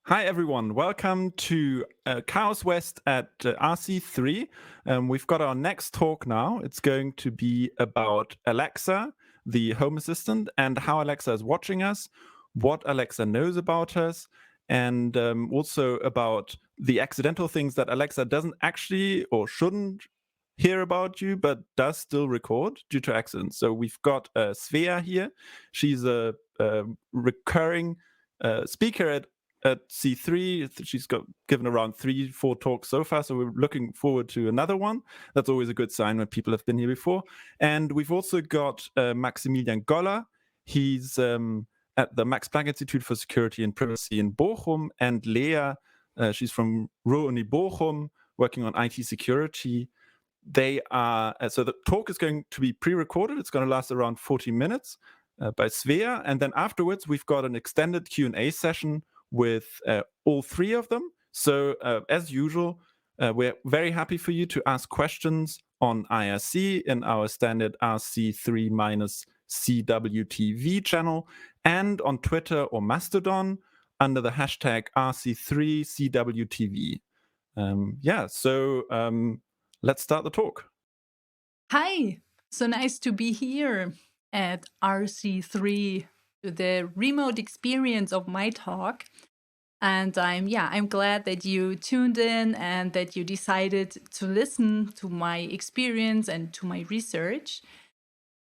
Hi, everyone. Welcome to Chaos West at RC3. We've got our next talk now. It's going to be about Alexa, the home assistant, and how Alexa is watching us, what Alexa knows about us, and also about the accidental things that Alexa doesn't actually or shouldn't hear about you, but does still record due to accidents. So we've got Svea here. She's a recurring speaker at C3. She's given around 3-4 talks so far, so we're looking forward to another one. That's always a good sign when people have been here before. And we've also got Maximilian Goller. He's at the Max Planck Institute for Security and Privacy in Bochum, and Lea, she's from Ruhr-Uni Bochum, working on IT security. They are so the talk is going to be pre-recorded. It's going to last around 40 minutes by Svea, and then afterwards we've got an extended Q&A session with all three of them. So as usual, we're very happy for you to ask questions on IRC in our standard RC3-CWTV channel, and on Twitter or Mastodon under the hashtag RC3CWTV. Let's start the talk. Hi, so nice to be here at RC3, the remote experience of my talk. And I'm glad that you tuned in and that you decided to listen to my experience and to my research.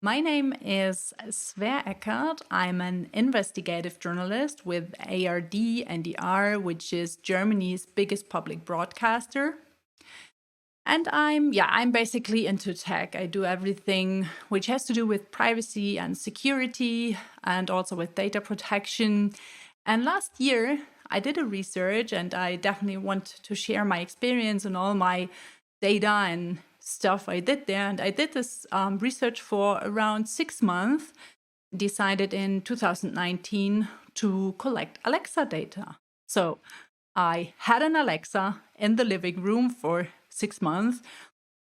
My name is Svea Eckert. I'm an investigative journalist with ARD NDR, which is Germany's biggest public broadcaster. And I'm basically into tech. I do everything which has to do with privacy and security and also with data protection. And last year, I did a research and I definitely want to share my experience and all my data and stuff I did there. And I did this research for around 6 months, decided in 2019 to collect Alexa data. So I had an Alexa in the living room for 6 months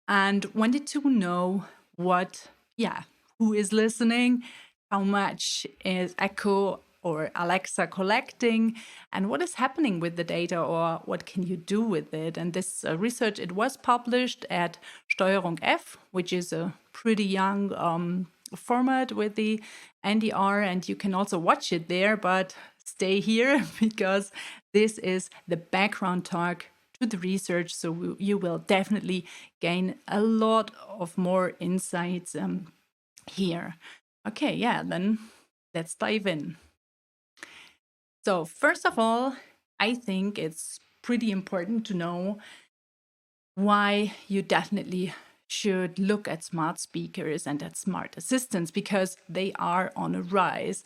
and wanted to know who is listening, how much is Echo or Alexa collecting, and what is happening with the data, or what can you do with it. And this research, it was published at Steuerung F, which is a pretty young format with the NDR, and you can also watch it there, but stay here because this is the background talk to the research, so you will definitely gain a lot of more insights here. Okay, then let's dive in. So first of all, I think it's pretty important to know why you definitely should look at smart speakers and at smart assistants, because they are on a rise.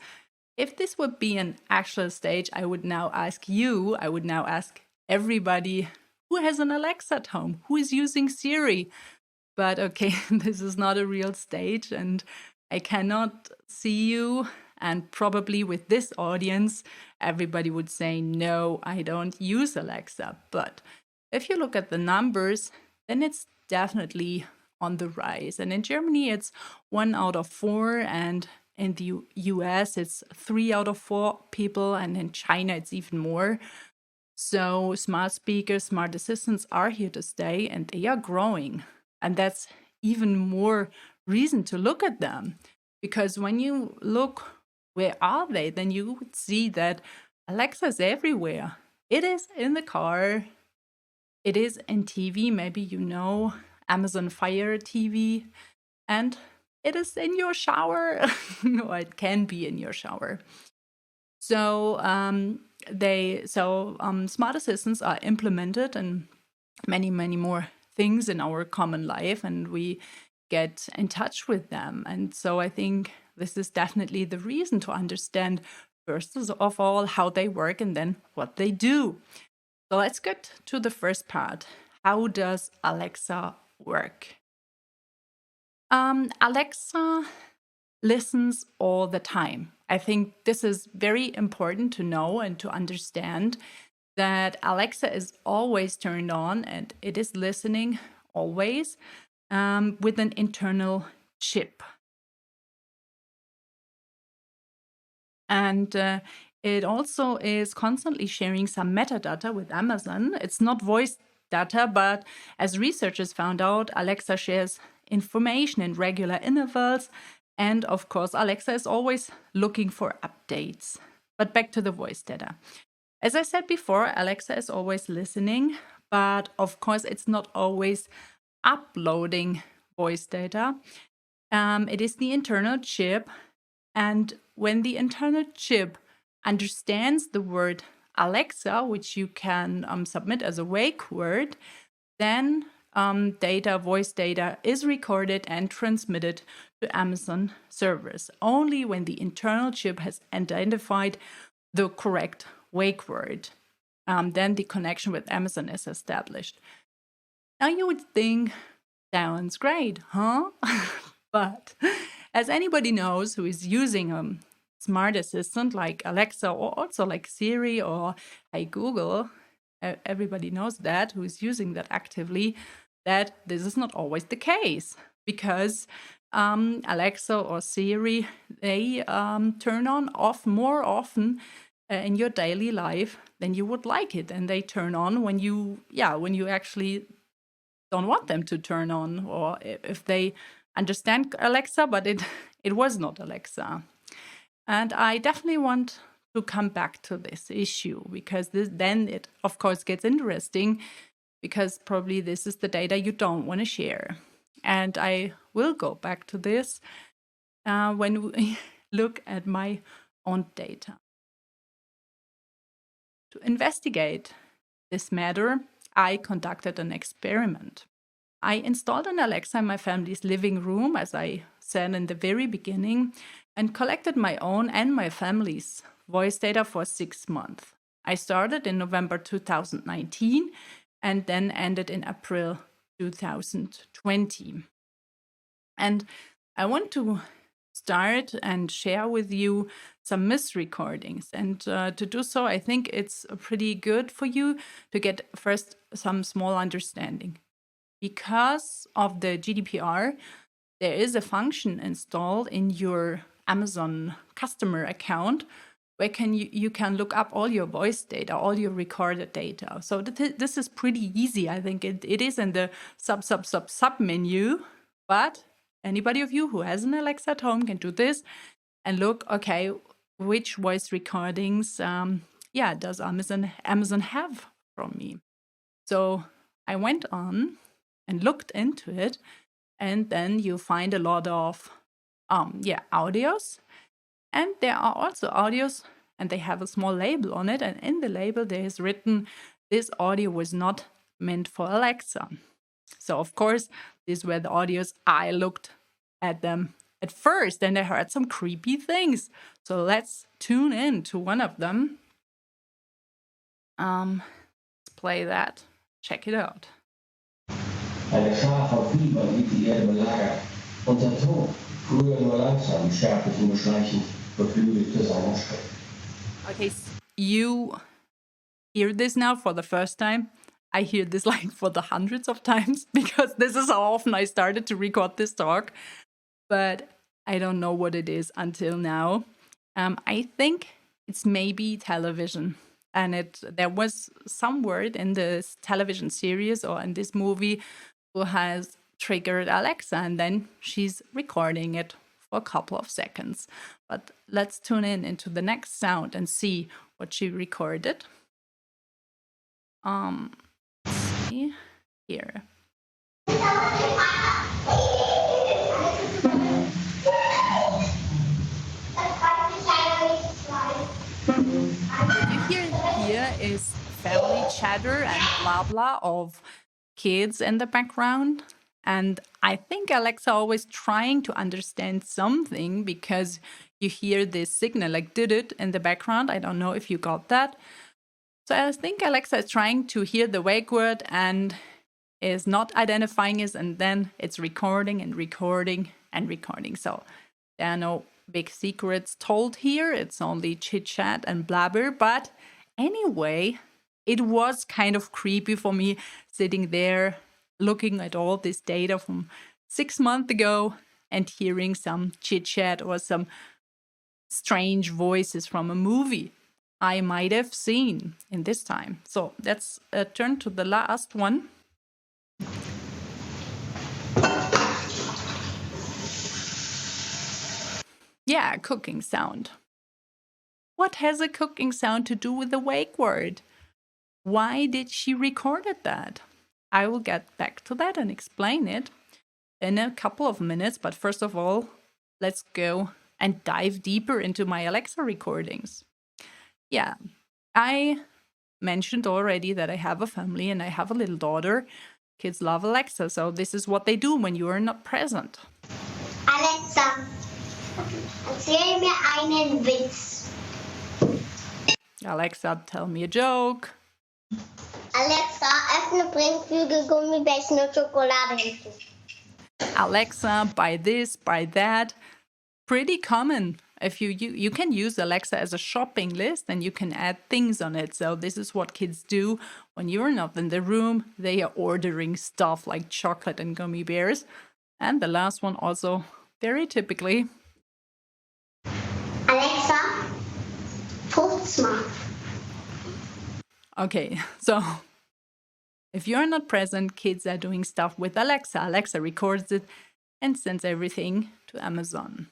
If this would be an actual stage, I would now ask everybody who has an Alexa at home, who is using Siri. But okay, this is not a real stage and I cannot see you. And probably with this audience, everybody would say, no, I don't use Alexa. But if you look at the numbers, then it's definitely on the rise. And in Germany, it's 1 out of 4. And in the US, it's 3 out of 4 people. And in China, it's even more. So smart speakers, smart assistants are here to stay and they are growing. And that's even more reason to look at them. Because when you look, where are they? Then you would see that Alexa is everywhere. It is in the car. It is in TV. Maybe you know Amazon Fire TV. And it is in your shower. Or it can be in your shower. So smart assistants are implemented in many, many more things in our common life, and we get in touch with them. And so I think this is definitely the reason to understand, first of all, how they work and then what they do. So let's get to the first part. How does Alexa work? Alexa listens all the time. I think this is very important to know and to understand, that Alexa is always turned on and it is listening always with an internal chip. And It also is constantly sharing some metadata with Amazon. It's not voice data, but as researchers found out, Alexa shares information in regular intervals. And of course, Alexa is always looking for updates. But back to the voice data. As I said before, Alexa is always listening, but of course, it's not always uploading voice data. It is the internal chip. And when the internal chip understands the word Alexa, which you can submit as a wake word, then voice data is recorded and transmitted to Amazon servers. Only when the internal chip has identified the correct wake word, then the connection with Amazon is established. Now you would think, sounds great, huh? But as anybody knows who is using a smart assistant like Alexa or also like Siri or Hey Google, everybody knows that who is using that actively, that this is not always the case because Alexa or Siri, they turn on off more often in your daily life than you would like it, and they turn on when you actually don't want them to turn on, or if they understand Alexa, but it was not Alexa. And I definitely want to come back to this issue because then it, of course, gets interesting because probably this is the data you don't want to share. And I will go back to this when we look at my own data. To investigate this matter, I conducted an experiment. I installed an Alexa in my family's living room, as I said in the very beginning, and collected my own and my family's voice data for 6 months. I started in November 2019 and then ended in April 2020. And I want to start and share with you some misrecordings. And to do so, I think it's pretty good for you to get first some small understanding. Because of the GDPR, there is a function installed in your Amazon customer account where you can look up all your voice data, all your recorded data. So this is pretty easy. I think it is in the sub menu, but anybody of you who has an Alexa at home can do this and look, okay, which voice recordings does Amazon have from me? So I went on and looked into it, and then you find a lot of audios, and there are also audios, and they have a small label on it, and in the label there is written, this audio was not meant for Alexa. So of course, these were the audios. I looked at them at first, and I heard some creepy things. So let's tune in to one of them. Let's play that. Check it out. Eine Schar von Fliegern liegt die Erde belagert. Unser Tod, früher nur langsam, sterblichen beschleichend, beflügelte seiner Schritt. Okay, you hear this now for the first time. I hear this like for the hundreds of times because this is how often I started to record this talk. But I don't know what it is until now. I think it's maybe television. And there was some word in this television series or in this movie who has triggered Alexa, and then she's recording it for a couple of seconds. But let's tune in into the next sound and see what she recorded. Let's see here. What you hear here is family chatter and blah blah of kids in the background. And I think Alexa always trying to understand something because you hear this signal like did it in the background. I don't know if you got that. So I think Alexa is trying to hear the wake word and is not identifying it, and then it's recording and recording and recording. So there are no big secrets told here. It's only chit chat and blabber. But anyway, it was kind of creepy for me sitting there looking at all this data from 6 months ago and hearing some chit chat or some strange voices from a movie. I might have seen in this time. So let's turn to the last one. Yeah, cooking sound. What has a cooking sound to do with the wake word? Why did she record that? I will get back to that and explain it in a couple of minutes. But first of all, let's go and dive deeper into my Alexa recordings. Yeah, I mentioned already that I have a family and I have a little daughter. Kids love Alexa, so this is what they do when you are not present. Alexa, erzähl mir einen Witz. Alexa, tell me a joke. Alexa, öffne Bringflügel, Gummibärchen und Schokolade hinzu. Alexa, buy this, buy that. Pretty common. If you can use Alexa as a shopping list and you can add things on it. So this is what kids do when you're not in the room. They are ordering stuff like chocolate and gummy bears. And the last one also very typically. Alexa, putz mal. Okay, so if you're not present, kids are doing stuff with Alexa. Alexa records it and sends everything to Amazon.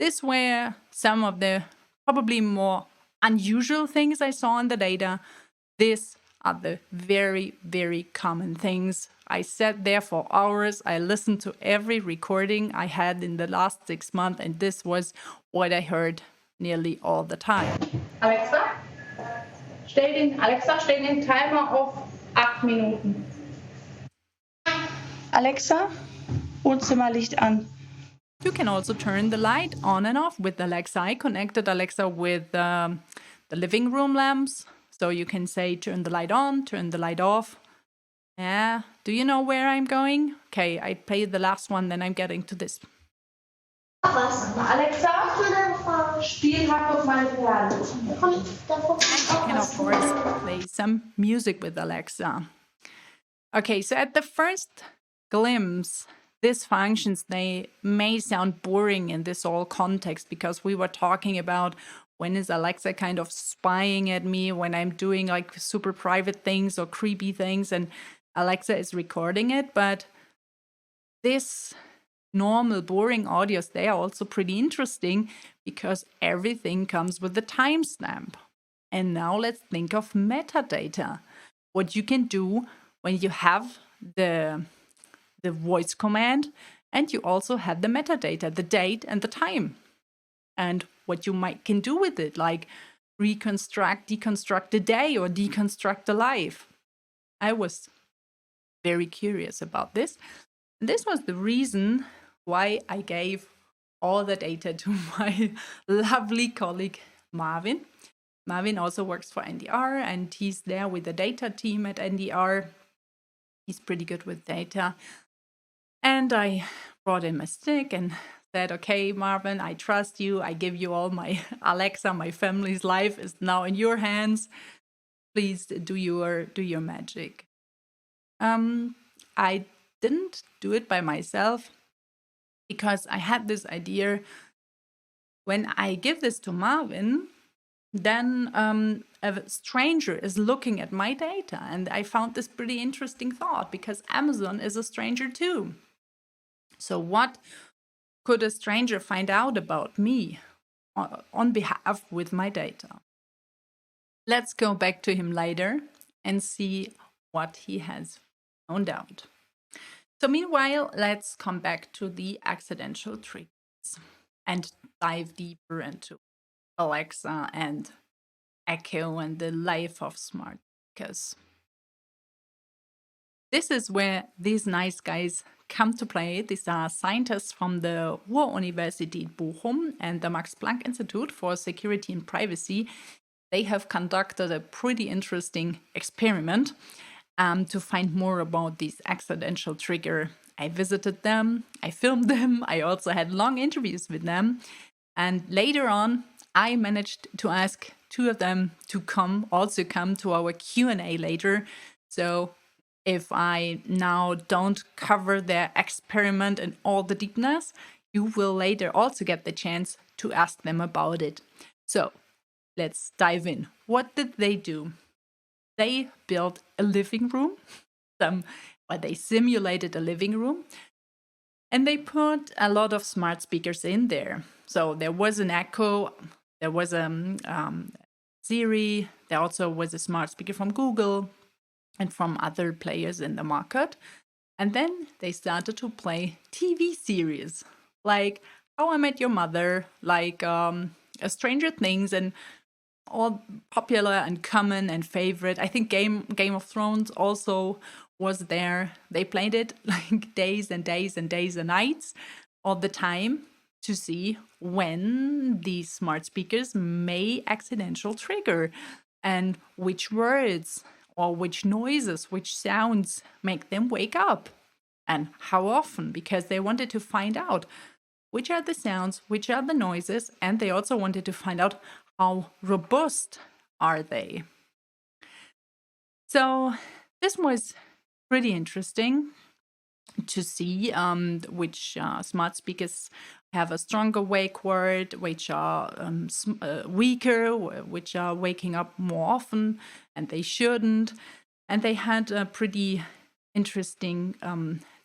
These were some of the probably more unusual things I saw in the data. These are the very, very common things. I sat there for hours. I listened to every recording I had in the last 6 months, and this was what I heard nearly all the time. Alexa, stell den Timer auf 8 Minuten. Alexa, Wohnzimmerlicht an. You can also turn the light on and off with Alexa. I connected Alexa with the living room lamps. So you can say, turn the light on, turn the light off. Yeah, do you know where I'm going? Okay, I played the last one, then I'm getting to this. Was? Alexa, spiel Hack auf meine Perle. I can, of course, play some music with Alexa. Okay, so at the first glimpse, these functions, they may sound boring in this whole context because we were talking about when is Alexa kind of spying at me when I'm doing like super private things or creepy things and Alexa is recording it. But this normal, boring audios, they are also pretty interesting because everything comes with a timestamp. And now let's think of metadata. What you can do when you have the voice command and you also have the metadata, the date and the time. And what you can do with it, like deconstruct the day or deconstruct the life. I was very curious about this. This was the reason why I gave all the data to my lovely colleague, Marvin. Marvin also works for NDR and he's there with the data team at NDR. He's pretty good with data. And I brought him a stick and said, okay, Marvin, I trust you. I give you all my Alexa, my family's life is now in your hands. Please do your magic. I didn't do it by myself because I had this idea. When I give this to Marvin, then a stranger is looking at my data. And I found this pretty interesting thought because Amazon is a stranger too. So what could a stranger find out about me on behalf with my data? Let's go back to him later and see what he has found out. So meanwhile, let's come back to the accidental triggers and dive deeper into Alexa and Echo and the life of smart speakers. This is where these nice guys come to play. These are scientists from the Ruhr-Universität Bochum and the Max Planck Institute for Security and Privacy. They have conducted a pretty interesting experiment to find more about these accidental trigger. I visited them, I filmed them, I also had long interviews with them. And later on, I managed to ask two of them to come to our Q&A later. So if I now don't cover their experiment in all the deepness, you will later also get the chance to ask them about it. So let's dive in. What did they do? They built a living room, they simulated a living room, and they put a lot of smart speakers in there. So there was an Echo, there was a Siri, there also was a smart speaker from Google and from other players in the market. And then they started to play TV series like How I Met Your Mother, like Stranger Things, and all popular and common and favorite. I think Game of Thrones also was there. They played it like days and days and days and nights all the time to see when these smart speakers may accidental trigger and which words or which noises, which sounds make them wake up and how often, because they wanted to find out which are the sounds, which are the noises, and they also wanted to find out how robust are they. So this was pretty interesting to see which smart speakers have a stronger wake word, which are weaker, which are waking up more often, and they shouldn't. And they had a pretty interesting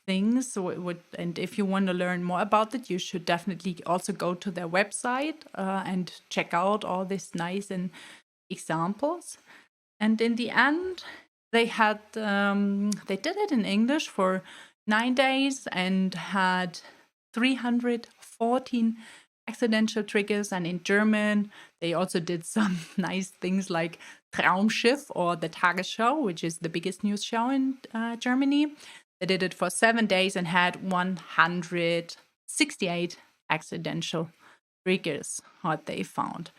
things. And if you want to learn more about it, you should definitely also go to their website and check out all these nice and examples. And in the end, they had they did it in English for 9 days and had 314 accidental triggers, and in German they also did some nice things like Traumschiff or the Tagesschau, which is the biggest news show in Germany. They did it for 7 days and had 168 accidental triggers, what they found.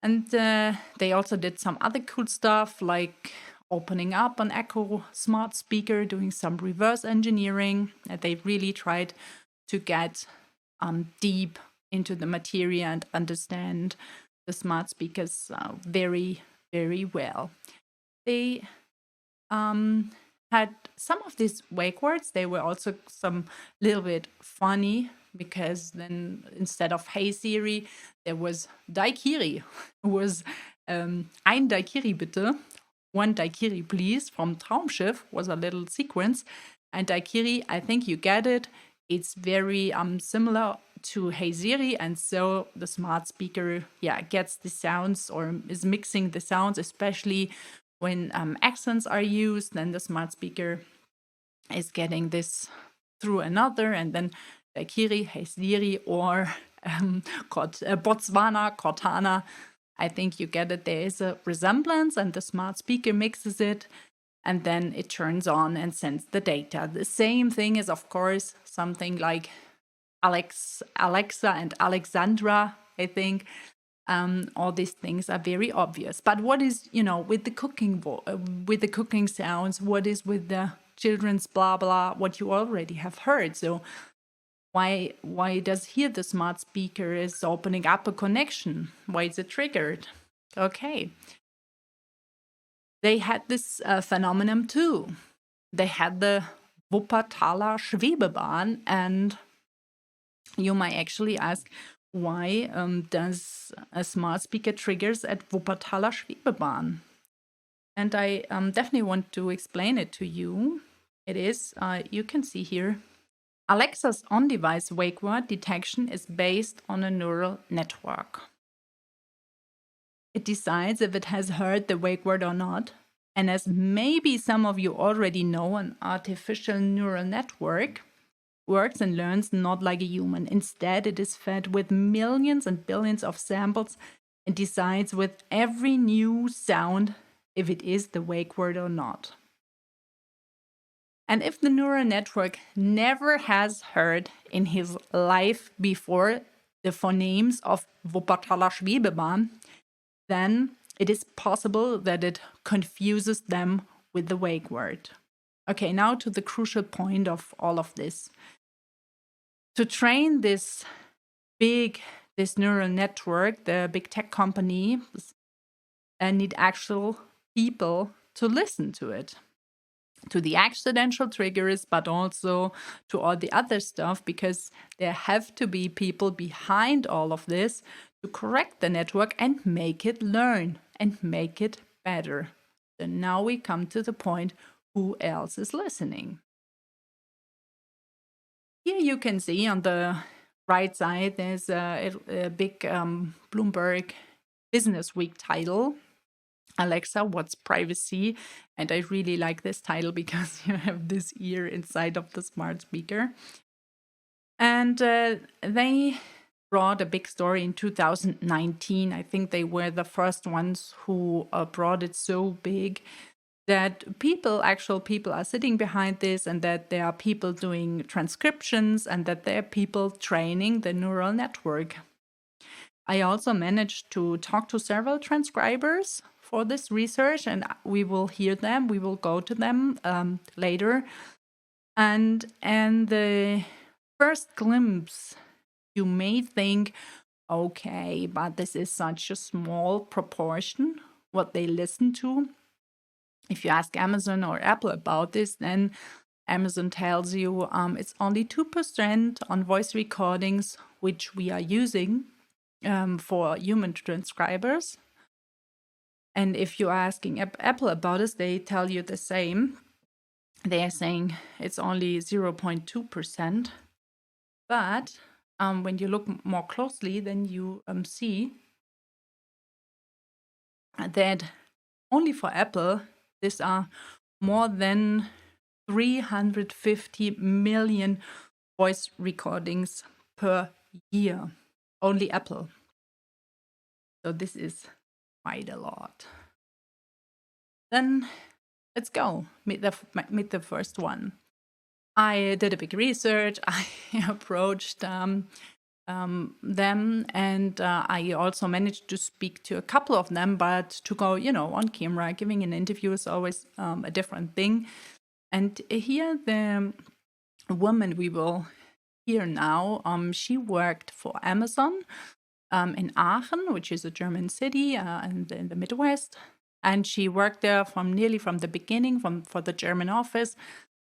And they also did some other cool stuff like opening up an Echo smart speaker, doing some reverse engineering. They really tried to get deep into the material and understand the smart speakers very, very well. They had some of these wake words. They were also some little bit funny because then instead of Hey Siri, there was Daikiri. It was ein Daikiri bitte, one Daikiri please from Traumschiff was a little sequence. And Daikiri, I think you get it. It's very similar to Hey Siri, and so the smart speaker gets the sounds or is mixing the sounds, especially when accents are used. Then the smart speaker is getting this through another, and then Daikiri, Hey Siri, or Botswana, Cortana. I think you get it. There is a resemblance, and the smart speaker mixes it, and then it turns on and sends the data. The same thing is, of course, something like Alexa and Alexandra, I think. All these things are very obvious. But what is, with the cooking sounds, what is with the children's blah blah, what you already have heard? So why does here the smart speaker is opening up a connection? Why is it triggered? Okay. They had this phenomenon too. They had the Wuppertaler Schwebebahn, and you might actually ask, why does a smart speaker triggers at Wuppertaler Schwebebahn? And I definitely want to explain it to you. It is, you can see here, Alexa's on-device wake word detection is based on a neural network. It decides if it has heard the wake word or not. And as maybe some of you already know, an artificial neural network works and learns not like a human. Instead, it is fed with millions and billions of samples and decides with every new sound if it is the wake word or not. And if the neural network never has heard in his life before the phonemes of Wuppertaler Schwebebahn, then it is possible that it confuses them with the wake word. Okay, now to the crucial point of all of this. To train this neural network, the big tech company need actual people to listen to it, to the accidental triggers, but also to all the other stuff, because there have to be people behind all of this to to correct the network and make it learn and make it better. So now we come to the point, who else is listening? Here you can see on the right side, there's a big Bloomberg Business Week title, Alexa, what's privacy? And I really like this title because you have this ear inside of the smart speaker. And they brought a big story in 2019. I think they were the first ones who brought it so big that actual people are sitting behind this, and that there are people doing transcriptions, and that there are people training the neural network. I also managed to talk to several transcribers for this research, and we will hear them. We will go to them later. And the first glimpse, you may think, okay, but this is such a small proportion what they listen to. If you ask Amazon or Apple about this, then Amazon tells you it's only 2% on voice recordings, which we are using for human transcribers. And if you're asking Apple about this, they tell you the same. They are saying it's only 0.2%. But when you look more closely, then you see that only for Apple, these are more than 350 million voice recordings per year. Only Apple. So this is quite a lot. Then let's go meet the first one. I did a big research. I approached them, and I also managed to speak to a couple of them. But to go, on camera, giving an interview is always a different thing. And here, the woman we will hear now, she worked for Amazon in Aachen, which is a German city in the Midwest. And she worked there from the beginning, for the German office,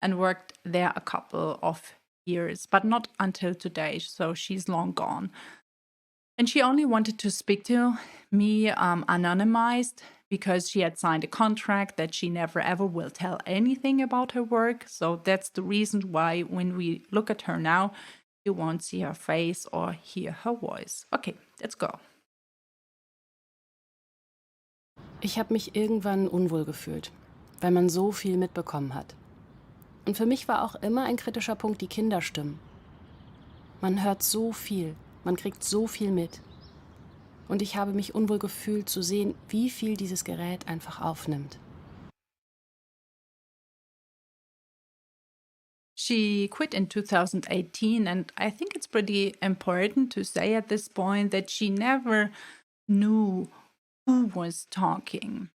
and worked there a couple of years, but not until today. So she's long gone. And she only wanted to speak to me anonymized, because she had signed a contract that she never ever will tell anything about her work. So that's the reason why when we look at her now, you won't see her face or hear her voice. Okay, let's go. Ich habe mich irgendwann unwohl gefühlt, weil man so viel mitbekommen hat. Und für mich war auch immer ein kritischer Punkt die Kinderstimmen. Man hört so viel, man kriegt so viel mit. Und ich habe mich unwohl gefühlt zu sehen, wie viel dieses Gerät einfach aufnimmt. She quit in 2018, and I think it's pretty important to say at this point that she never knew who was talking.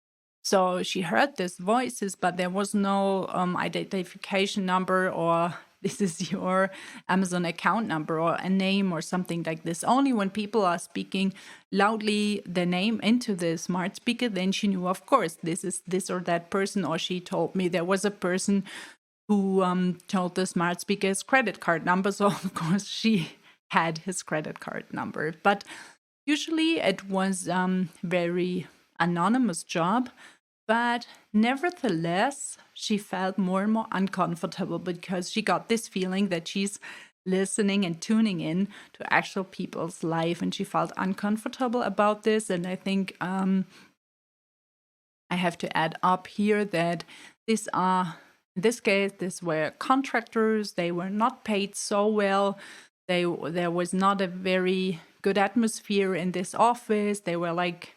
So she heard these voices, but there was no identification number, or this is your Amazon account number, or a name or something like this. Only when people are speaking loudly the name into the smart speaker, then she knew, of course, this is this or that person. Or she told me there was a person who told the smart speaker his credit card number. So of course she had his credit card number. But usually it was very anonymous job. But nevertheless, she felt more and more uncomfortable, because she got this feeling that she's listening and tuning in to actual people's life, and she felt uncomfortable about this. And I think I have to add up here that in this case, these were contractors. They were not paid so well. There was not a very good atmosphere in this office. They were like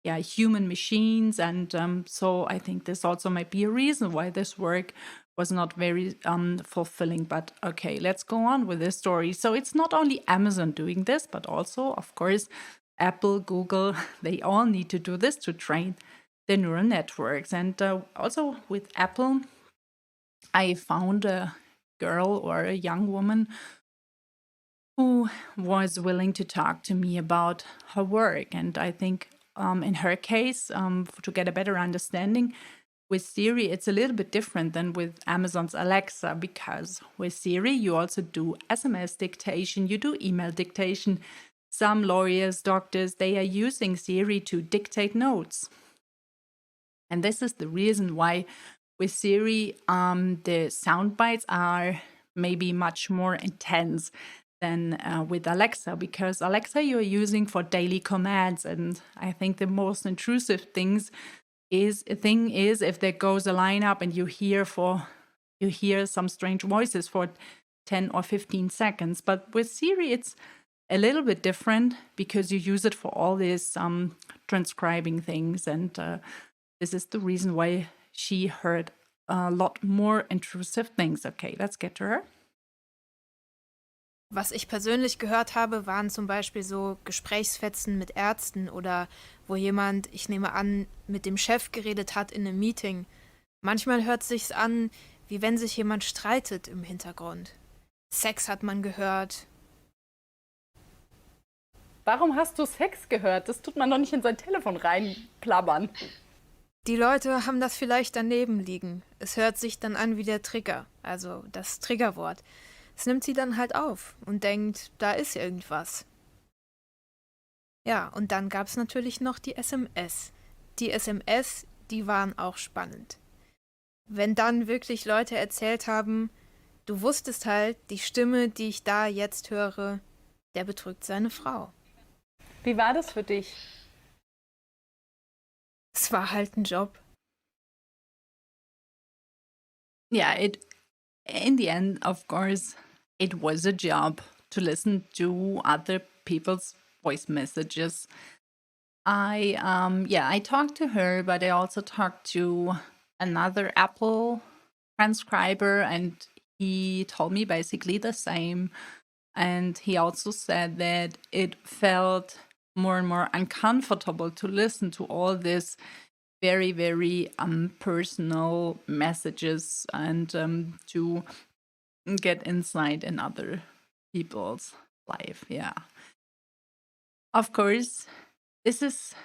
human machines, and so I think this also might be a reason why this work was not very fulfilling. But okay, let's go on with this story. So it's not only Amazon doing this, but also, of course, Apple, Google, they all need to do this to train the neural networks. And also with Apple, I found a girl or a young woman who was willing to talk to me about her work. And I think in her case, to get a better understanding, with Siri, it's a little bit different than with Amazon's Alexa, because with Siri, you also do SMS dictation, you do email dictation. some lawyers, doctors, they are using Siri to dictate notes. And this is the reason why with Siri, the sound bites are maybe much more intense than with Alexa, because Alexa you're using for daily commands. And I think the most intrusive thing is if there goes a lineup and you hear some strange voices for 10 or 15 seconds. But with Siri, it's a little bit different because you use it for all these transcribing things. And this is the reason why she heard a lot more intrusive things. Okay, let's get to her. Was ich persönlich gehört habe, waren zum Beispiel so Gesprächsfetzen mit Ärzten oder wo jemand, ich nehme an, mit dem Chef geredet hat in einem Meeting. Manchmal hört es sich an, wie wenn sich jemand streitet im Hintergrund. Sex hat man gehört. Warum hast du Sex gehört? Das tut man doch nicht in sein Telefon reinplappern. Die Leute haben das vielleicht daneben liegen. Es hört sich dann an wie der Trigger, also das Triggerwort. Es nimmt sie dann halt auf und denkt, da ist irgendwas. Ja, und dann gab es natürlich noch die SMS. Die SMS, die waren auch spannend. Wenn dann wirklich Leute erzählt haben, du wusstest halt, die Stimme, die ich da jetzt höre, der betrügt seine Frau. Wie war das für dich? Es war halt ein Job. Yeah, in the end, of course, it was a job to listen to other people's voice messages. I talked to her, but I also talked to another Apple transcriber, and he told me basically the same. And he also said that it felt more and more uncomfortable to listen to all this very, very personal messages and to get insight in other people's life. Yeah. Of course, this is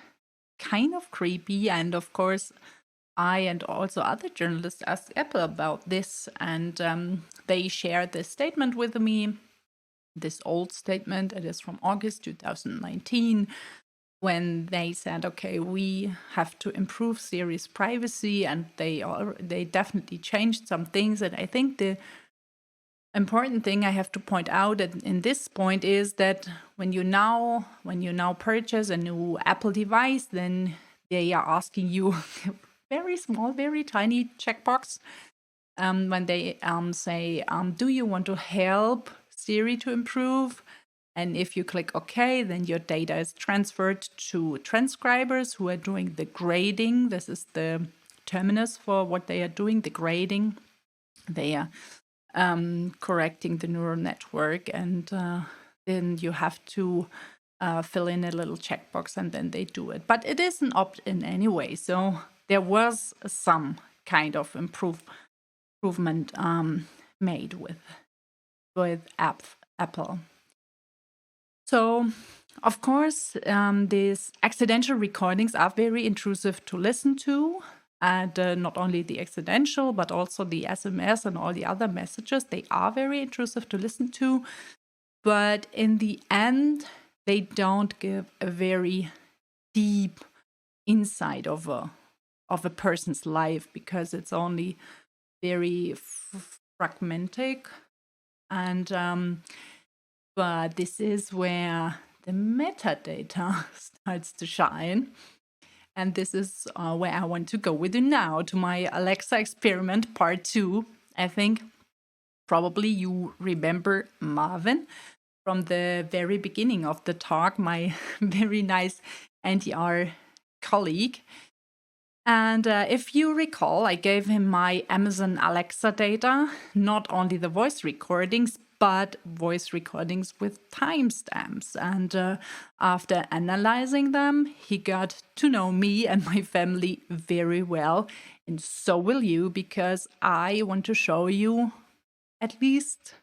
kind of creepy. And of course, I and also other journalists asked Apple about this. And they shared this statement with me, this old statement. It is from August 2019. When they said, okay, we have to improve Siri's privacy, and they definitely changed some things. And I think the important thing I have to point out in this point is that when you now purchase a new Apple device, then they are asking you very small, very tiny checkbox when they say, do you want to help Siri to improve? And if you click OK, then your data is transferred to transcribers who are doing the grading. This is the terminus for what they are doing, the grading. They are correcting the neural network. And then you have to fill in a little checkbox, and then they do it. But it is an opt-in anyway. So there was some kind of improvement made with Apple. So, of course, these accidental recordings are very intrusive to listen to. And not only the accidental, but also the SMS and all the other messages, they are very intrusive to listen to. But in the end, they don't give a very deep insight of a person's life, because it's only very fragmented. And but this is where the metadata starts to shine. And this is where I want to go with you now, to my Alexa experiment part 2. I think probably you remember Marvin from the very beginning of the talk, my very nice NTR colleague. And if you recall, I gave him my Amazon Alexa data, not only the voice recordings, but voice recordings with timestamps. And after analyzing them, he got to know me and my family very well. And so will you, because I want to show you at least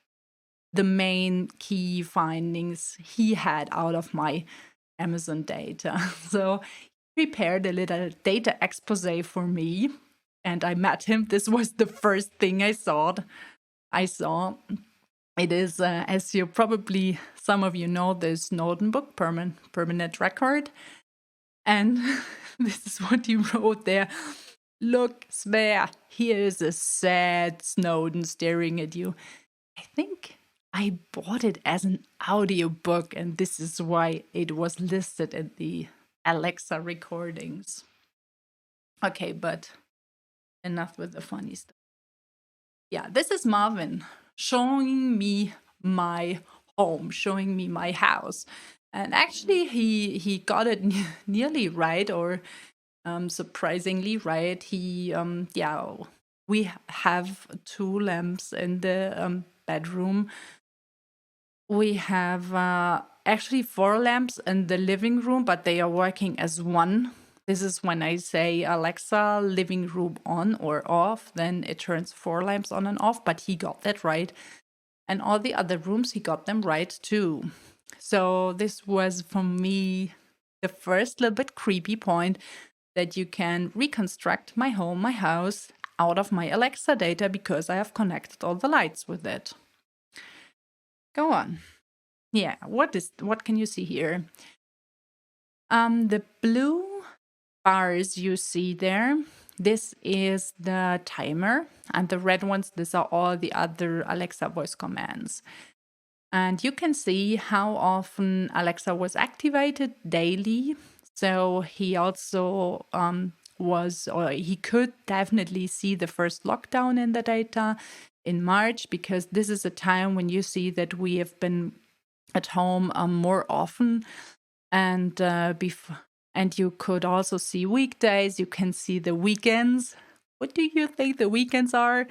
the main key findings he had out of my Amazon data. So he prepared a little data expose for me, and I met him. This was the first thing I saw. It is, as you probably, some of you know, the Snowden book, Permanent Record. And this is what he wrote there. Look, Svea, here is a sad Snowden staring at you. I think I bought it as an audiobook, and this is why it was listed in the Alexa recordings. Okay, but enough with the funny stuff. Yeah, this is Marvin showing me my home, showing me my house. And actually, he got it nearly right, or surprisingly right. We have 2 lamps in the bedroom. We have actually 4 lamps in the living room, but they are working as one. This is when I say Alexa, living room on or off, then it turns 4 lamps on and off, but he got that right. And all the other rooms, he got them right too. So this was for me the first little bit creepy point, that you can reconstruct my home, my house, out of my Alexa data because I have connected all the lights with it. Go on. Yeah, what can you see here? The blue bars you see there, this is the timer, and the red ones, these are all the other Alexa voice commands. And you can see how often Alexa was activated daily. So he also he could definitely see the first lockdown in the data in March, because this is a time when you see that we have been at home more often. And and you could also see weekdays. You can see the weekends. What do you think the weekends are?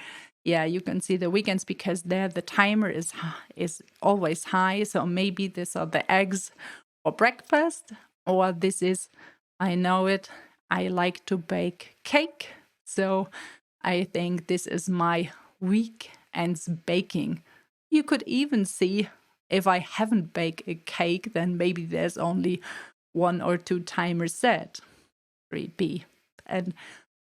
Yeah, you can see the weekends because there the timer is always high. So maybe these are the eggs for breakfast, or this is, I know it, I like to bake cake. So I think this is my weekends baking. You could even see if I haven't baked a cake, then maybe there's only 1 or 2 timers set. Creepy and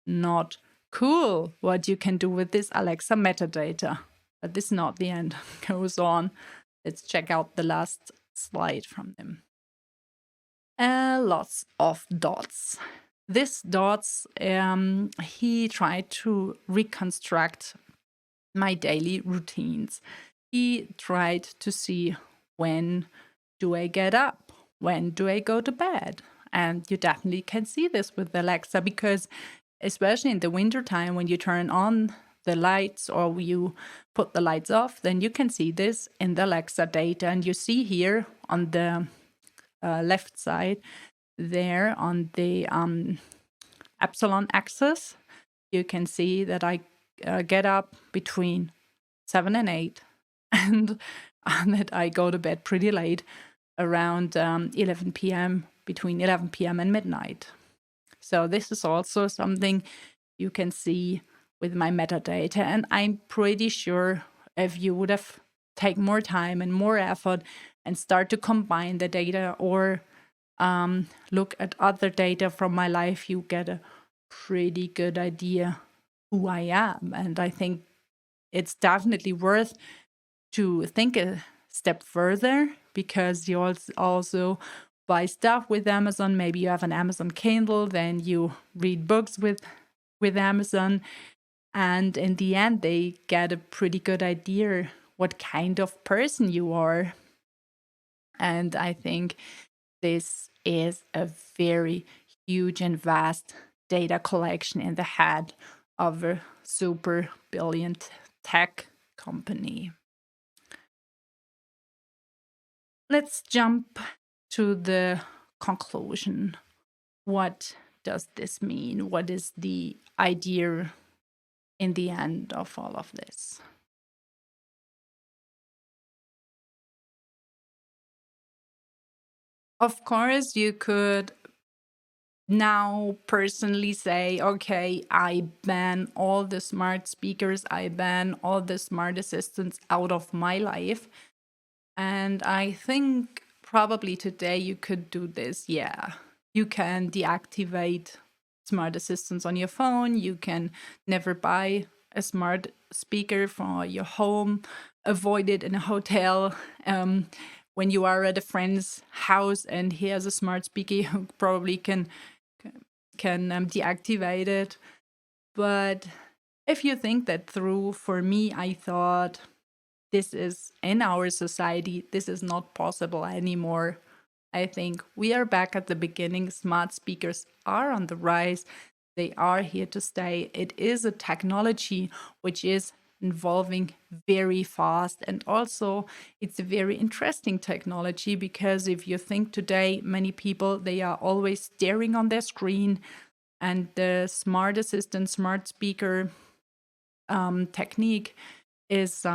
not cool what you can do with this Alexa metadata. But this is not the end. Goes on. Let's check out the last slide from them. Lots of dots. This dots, he tried to reconstruct my daily routines. He tried to see, when do I get up? When do I go to bed? And you definitely can see this with Alexa, because especially in the winter time, when you turn on the lights or you put the lights off, then you can see this in the Alexa data. And you see here on the left side there on the epsilon axis, you can see that I get up between 7 and 8 and that I go to bed pretty late, around 11 p.m., between 11 p.m. and midnight. So this is also something you can see with my metadata. And I'm pretty sure if you would have taken more time and more effort and start to combine the data, or look at other data from my life, you get a pretty good idea who I am. And I think it's definitely worth to think a step further, because you also buy stuff with Amazon. Maybe you have an Amazon Kindle, then you read books with Amazon, and in the end they get a pretty good idea what kind of person you are. And I think this is a very huge and vast data collection in the head of a super billion tech company. Let's jump to the conclusion. What does this mean? What is the idea in the end of all of this? Of course, you could now personally say, okay, I ban all the smart speakers, I ban all the smart assistants out of my life. And I think probably today you could do this. Yeah, you can deactivate smart assistants on your phone. You can never buy a smart speaker for your home. Avoid it in a hotel. When you are at a friend's house and he has a smart speaker, you probably can deactivate it. But if you think that through, for me, I thought this is in our society, this is not possible anymore. I think we are back at the beginning. Smart speakers are on the rise. They are here to stay. It is a technology which is evolving very fast. And also, it's a very interesting technology because if you think today, many people, they are always staring on their screen. And the smart assistant, smart speaker technique is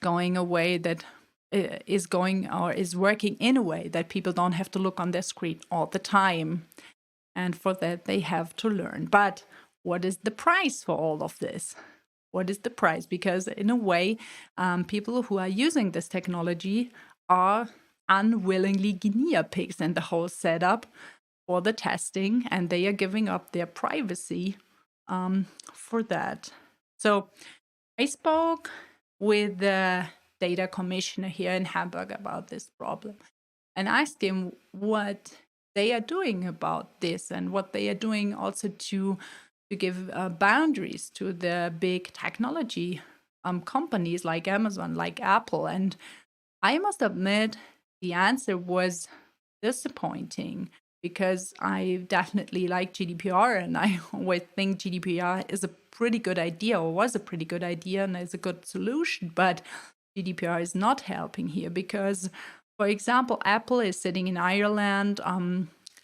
going away that is going or is working in a way that people don't have to look on their screen all the time. And for that, they have to learn. But what is the price for all of this? What is the price? Because in a way, people who are using this technology are unwillingly guinea pigs in the whole setup for the testing, and they are giving up their privacy for that. So I spoke with the data commissioner here in Hamburg about this problem and asked him what they are doing about this and what they are doing also to give boundaries to the big technology companies like Amazon, like Apple. And I must admit, the answer was disappointing because I definitely like GDPR and I always think GDPR is a pretty good idea or was a pretty good idea and is a good solution. But GDPR is not helping here because, for example, Apple is sitting in Ireland,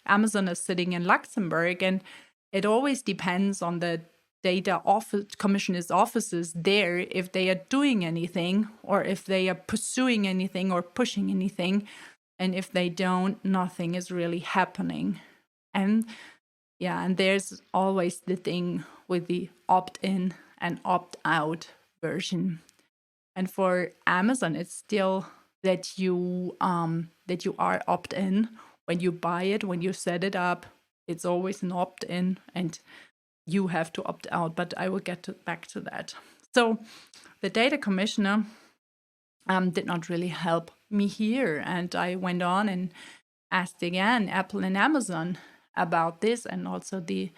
Amazon is sitting in Luxembourg, and it always depends on the data commissioner's offices there if they are doing anything or if they are pursuing anything or pushing anything. And if they don't, nothing is really happening. And and there's always the thing with the opt-in and opt-out version. And for Amazon, it's still that you are opt-in when you buy it, when you set it up. It's always an opt-in, and you have to opt out. But I will get back to that. So the data commissioner did not really help me here, and I went on and asked again Apple and Amazon about this, and also the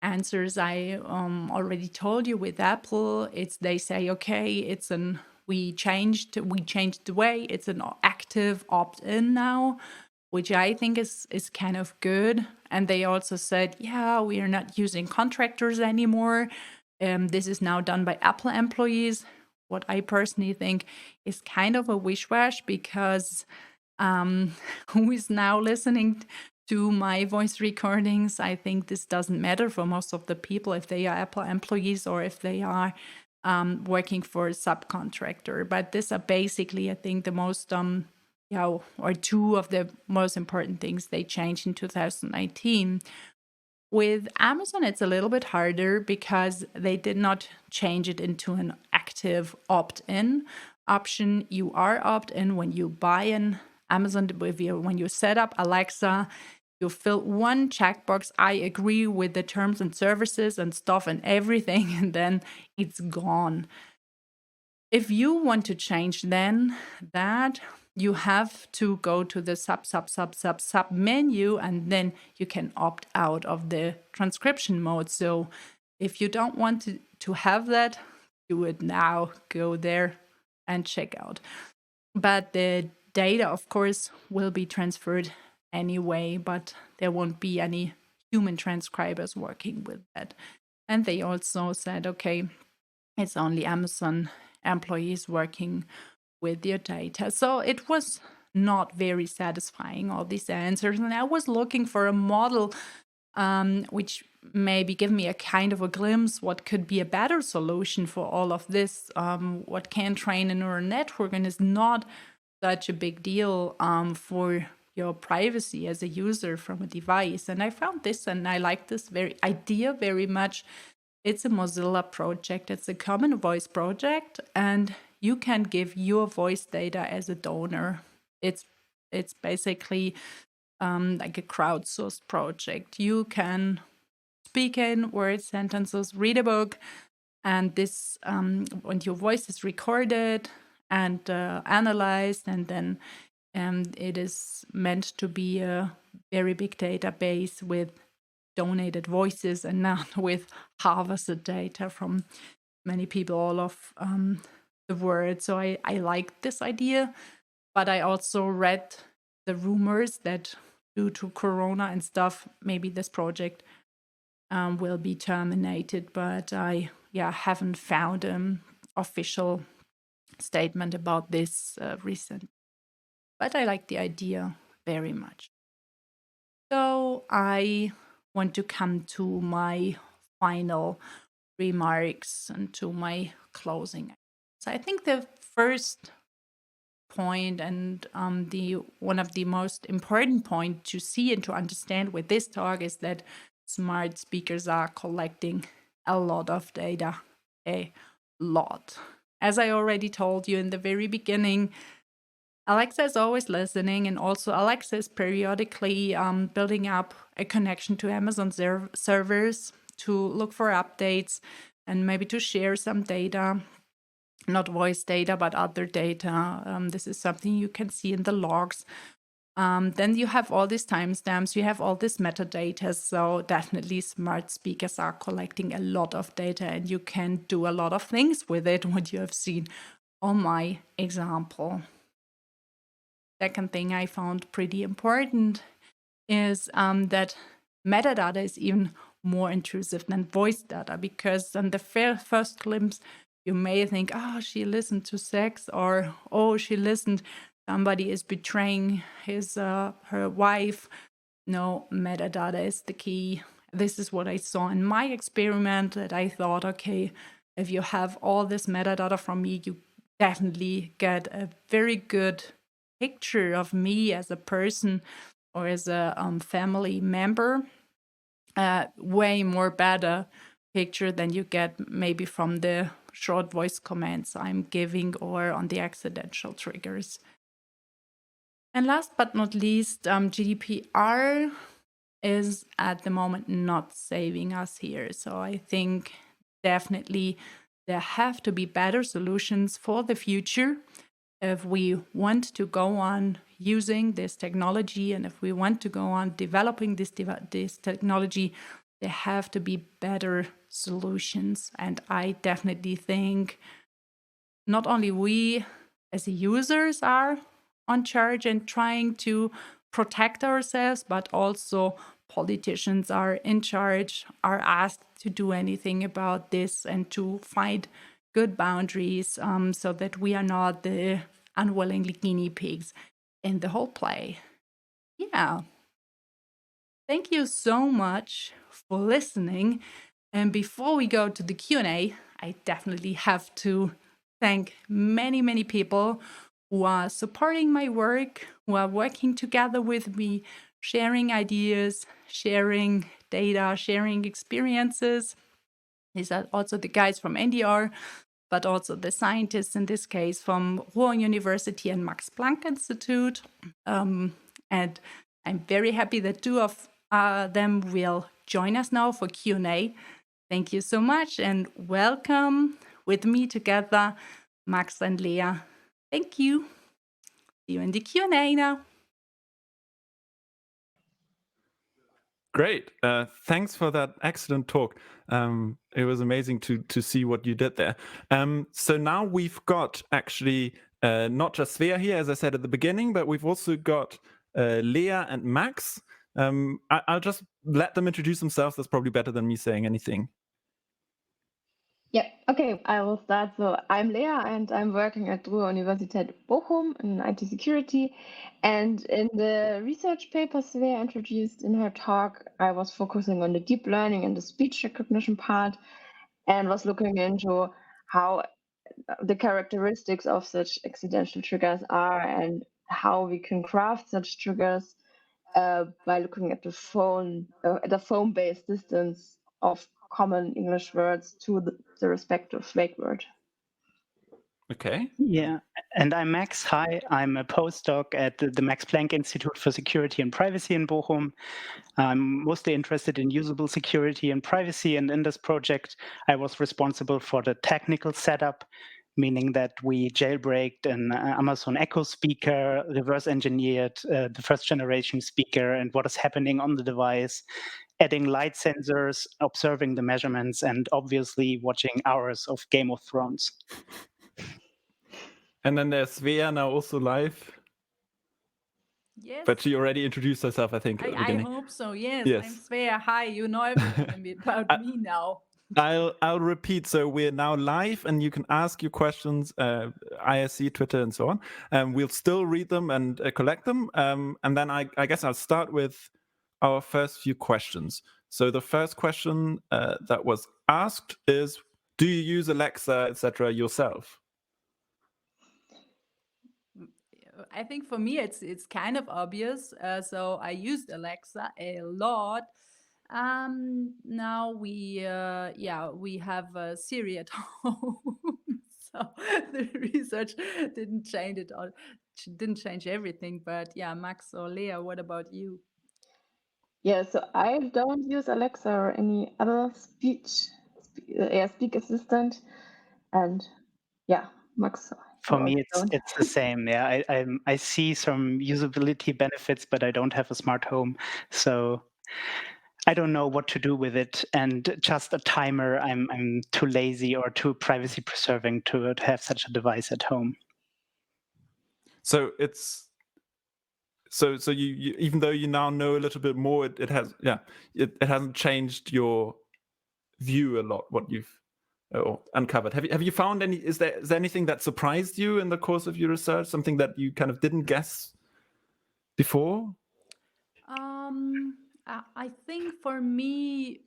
answers I already told you with Apple. They say, okay, we changed the way, it's an active opt-in now, which I think is kind of good. And they also said, yeah, we are not using contractors anymore. This is now done by Apple employees. What I personally think is kind of a wish-wash because who is now listening to my voice recordings? I think this doesn't matter for most of the people if they are Apple employees or if they are working for a subcontractor. But these are basically, I think, the most or two of the most important things they changed in 2019. With Amazon, it's a little bit harder because they did not change it into an active opt-in option. You are opt-in when you buy an Amazon, when you set up Alexa, you fill one checkbox, I agree with the terms and services and stuff and everything, and then it's gone. If you want to change then that, you have to go to the sub menu, and then you can opt out of the transcription mode. So if you don't want to have that, you would now go there and check out. But the data, of course, will be transferred anyway, but there won't be any human transcribers working with that. And they also said, okay, it's only Amazon employees working with your data. So it was not very satisfying, all these answers. And I was looking for a model which maybe give me a kind of a glimpse what could be a better solution for all of this. What can train a neural network and is not such a big deal for your privacy as a user from a device. And I found this and I like this idea very much. It's a Mozilla project. It's a Common Voice project, and you can give your voice data as a donor. It's basically like a crowdsourced project. You can speak in words, sentences, read a book, And this, when your voice is recorded and analyzed, and then it is meant to be a very big database with donated voices and not with harvested data from many people all of the world. So I like this idea, but I also read the rumors that due to Corona and stuff, maybe this project will be terminated. But I haven't found an official statement about this recent. But I like the idea very much. So I want to come to my final remarks and to my closing. So I think the first point and the one of the most important point to see and to understand with this talk is that smart speakers are collecting a lot of data, a lot. As I already told you in the very beginning, Alexa is always listening, and also Alexa is periodically building up a connection to Amazon servers to look for updates and maybe to share some data, not voice data, but other data. This is something you can see in the logs. Then you have all these timestamps, you have all this metadata. So definitely smart speakers are collecting a lot of data, and you can do a lot of things with it, what you have seen on my example. Second thing I found pretty important is that metadata is even more intrusive than voice data, because on the first glimpse, you may think, oh, she listened to sex, or oh, she listened, somebody is betraying her wife. No, metadata is the key. This is what I saw in my experiment, that I thought, okay, if you have all this metadata from me, you definitely get a very good picture of me as a person or as a family member, way more better picture than you get maybe from the short voice commands I'm giving or on the accidental triggers. And last but not least, GDPR is at the moment not saving us here. So I think definitely there have to be better solutions for the future if we want to go on using this technology, and if we want to go on developing this technology, there have to be better solutions. And I definitely think not only we as users are on charge and trying to protect ourselves, but also politicians are in charge, are asked to do anything about this and to find good boundaries, so that we are not the unwillingly guinea pigs in the whole play. Yeah. Thank you so much for listening. And before we go to the Q&A, I definitely have to thank many, many people who are supporting my work, who are working together with me, sharing ideas, sharing data, sharing experiences. These are also the guys from NDR, but also the scientists in this case from Ruhr University and Max Planck Institute. And I'm very happy that two of them will join us now for Q&A. Thank you so much, and welcome with me together, Max and Lea. Thank you. See you in the Q&A now. Great. Thanks for that excellent talk. It was amazing to see what you did there. So now we've got actually not just Svea here, as I said at the beginning, but we've also got Lea and Max. I'll just let them introduce themselves. That's probably better than me saying anything. Yeah, okay, I will start. So I'm Lea, and I'm working at Ruhr Universität Bochum in IT security. And in the research papers Svea introduced in her talk, I was focusing on the deep learning and the speech recognition part, and was looking into how the characteristics of such accidental triggers are, and how we can craft such triggers by looking at the phone-based distance of common English words to the respective wake word. Okay. Yeah, and I'm Max. Hi, I'm a postdoc at the Max Planck Institute for Security and Privacy in Bochum. I'm mostly interested in usable security and privacy, and in this project, I was responsible for the technical setup, meaning that we jailbreaked an Amazon Echo speaker, reverse engineered the first generation speaker and what is happening on the device, adding light sensors, observing the measurements, and obviously watching hours of Game of Thrones. And then there's Svea now also live. Yes. But she already introduced herself, I think, at the I beginning. hope so. Yes, Yes. I'm Svea. Hi, you know everything about me now. I'll repeat. So we're now live, and you can ask your questions, IRC, Twitter, and so on. We'll still read them and collect them. And then I guess I'll start with our first few questions. So the first question that was asked is, do you use Alexa, etc., yourself? I think for me it's kind of obvious. So I used Alexa a lot. Now we have Siri at home. So the research didn't change it all, didn't change everything. But yeah, Max or Lea, what about you? Yeah, so I don't use Alexa or any other speak assistant, and yeah, Max. For you me, also don't. it's the same. Yeah, I see some usability benefits, but I don't have a smart home, so I don't know what to do with it. And just a timer, I'm too lazy or too privacy preserving to have such a device at home. So it's so you even though you now know a little bit more, it hasn't changed your view a lot, what you've uncovered. Have you found any? Is there anything that surprised you in the course of your research? Something that you kind of didn't guess before? I think for me,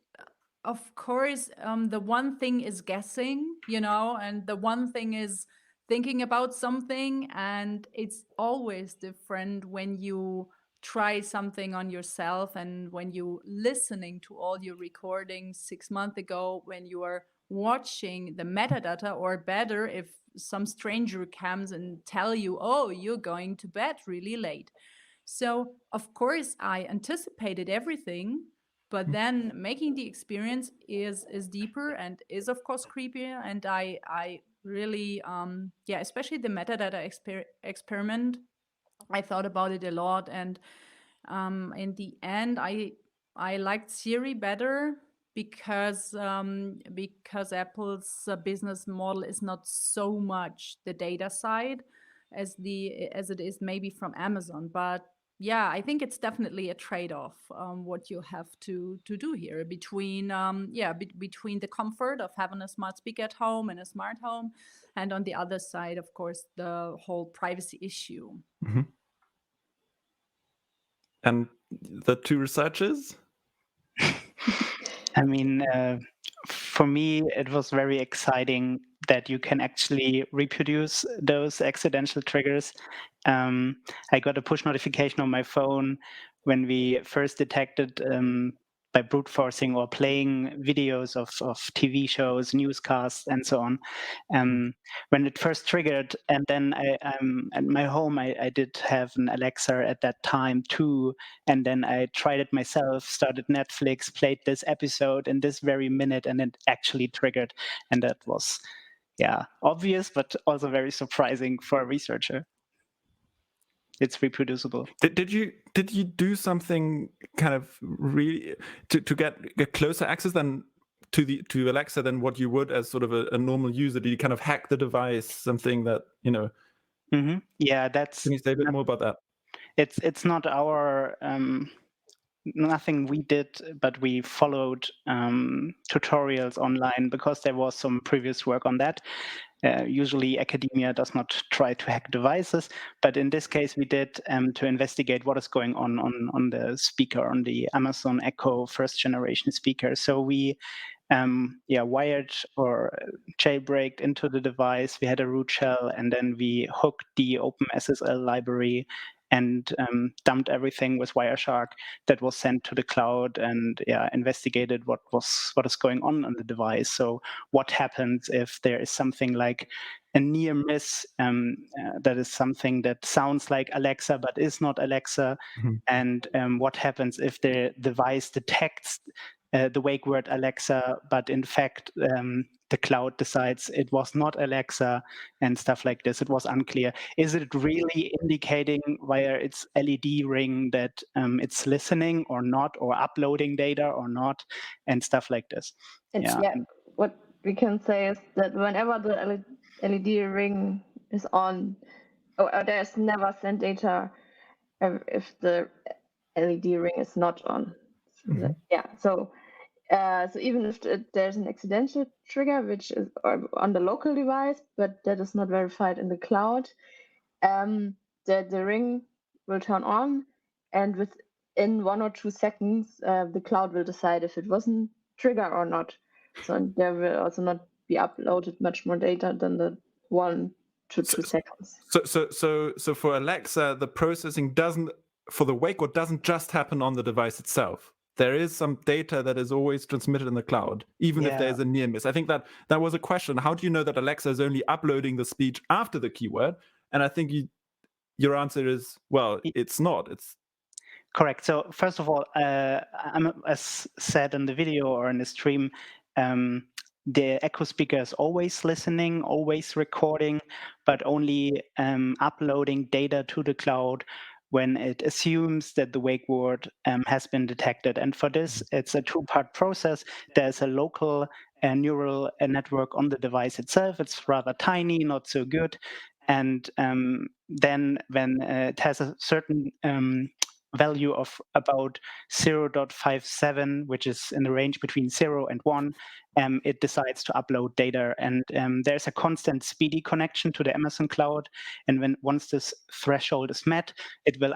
of course, the one thing is guessing, and the one thing is thinking about something, and it's always different when you try something on yourself and when you listening to all your recordings 6 months ago, when you are watching the metadata, or better, if some stranger comes and tell you, oh, you're going to bed really late. So, of course, I anticipated everything, but then making the experience is deeper and is of course creepier. And I really especially the metadata experiment. I thought about it a lot, and in the end, I liked Siri better because Apple's business model is not so much the data side as it is maybe from Amazon. But yeah, I think it's definitely a trade-off, what you have to do here between between the comfort of having a smart speaker at home and a smart home, and on the other side, of course, the whole privacy issue. Mm-hmm. And the two researchers? I mean, for me, it was very exciting that you can actually reproduce those accidental triggers. I got a push notification on my phone when we first detected by brute forcing or playing videos of TV shows, newscasts, and so on. When it first triggered, and then at my home, I did have an Alexa at that time too, and then I tried it myself, started Netflix, played this episode in this very minute, and it actually triggered, and that was obvious, but also very surprising for a researcher. It's reproducible. Did you do something kind of really to get closer access than to Alexa than what you would as sort of a normal user? Did you kind of hack the device? Something that Mm-hmm. Yeah, that's. Can you say a bit more about that? It's not our. Nothing we did, but we followed tutorials online because there was some previous work on that. Usually academia does not try to hack devices, but in this case we did to investigate what is going on the speaker, on the Amazon Echo first generation speaker. So we wired or jailbreaked into the device. We had a root shell, and then we hooked the OpenSSL library and dumped everything with Wireshark that was sent to the cloud, and investigated what is going on the device. So what happens if there is something like a near miss, that is something that sounds like Alexa but is not Alexa, and what happens if the device detects the wake word Alexa, but in fact the cloud decides it was not Alexa, and stuff like this. It was unclear. Is it really indicating via its LED ring that it's listening or not, or uploading data or not, and stuff like this? What we can say is that whenever the LED ring is on, there's never send data if the LED ring is not on. So even if there's an accidental trigger which is on the local device, but that is not verified in the cloud, the ring will turn on, and within 1 or 2 seconds, the cloud will decide if it was a trigger or not. So there will also not be uploaded much more data than the 1 to 2 seconds. So for Alexa, the processing for the wake word doesn't just happen on the device itself. There is some data that is always transmitted in the cloud, even if there's a near miss. I think that was a question. How do you know that Alexa is only uploading the speech after the keyword? And I think your answer is, well, it's not. It's correct. So first of all, as said in the video or in the stream, the Echo speaker is always listening, always recording, but only uploading data to the cloud when it assumes that the wake word has been detected. And for this, it's a 2-part process. There's a local neural network on the device itself. It's rather tiny, not so good. And then when it has a certain value of about 0.57, which is in the range between 0 and 1, it decides to upload data. And there's a constant speedy connection to the Amazon cloud. And once this threshold is met, it will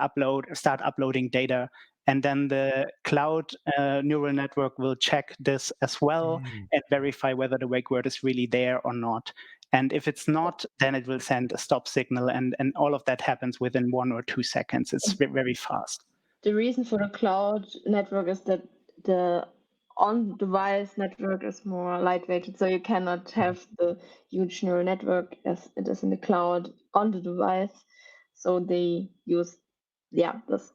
start uploading data. And then the cloud neural network will check this as well and verify whether the wake word is really there or not. And if it's not, then it will send a stop signal, and all of that happens within 1 or 2 seconds. It's very fast. The reason for the cloud network is that the on-device network is more lightweighted, so you cannot have the huge neural network as it is in the cloud on the device. So they use this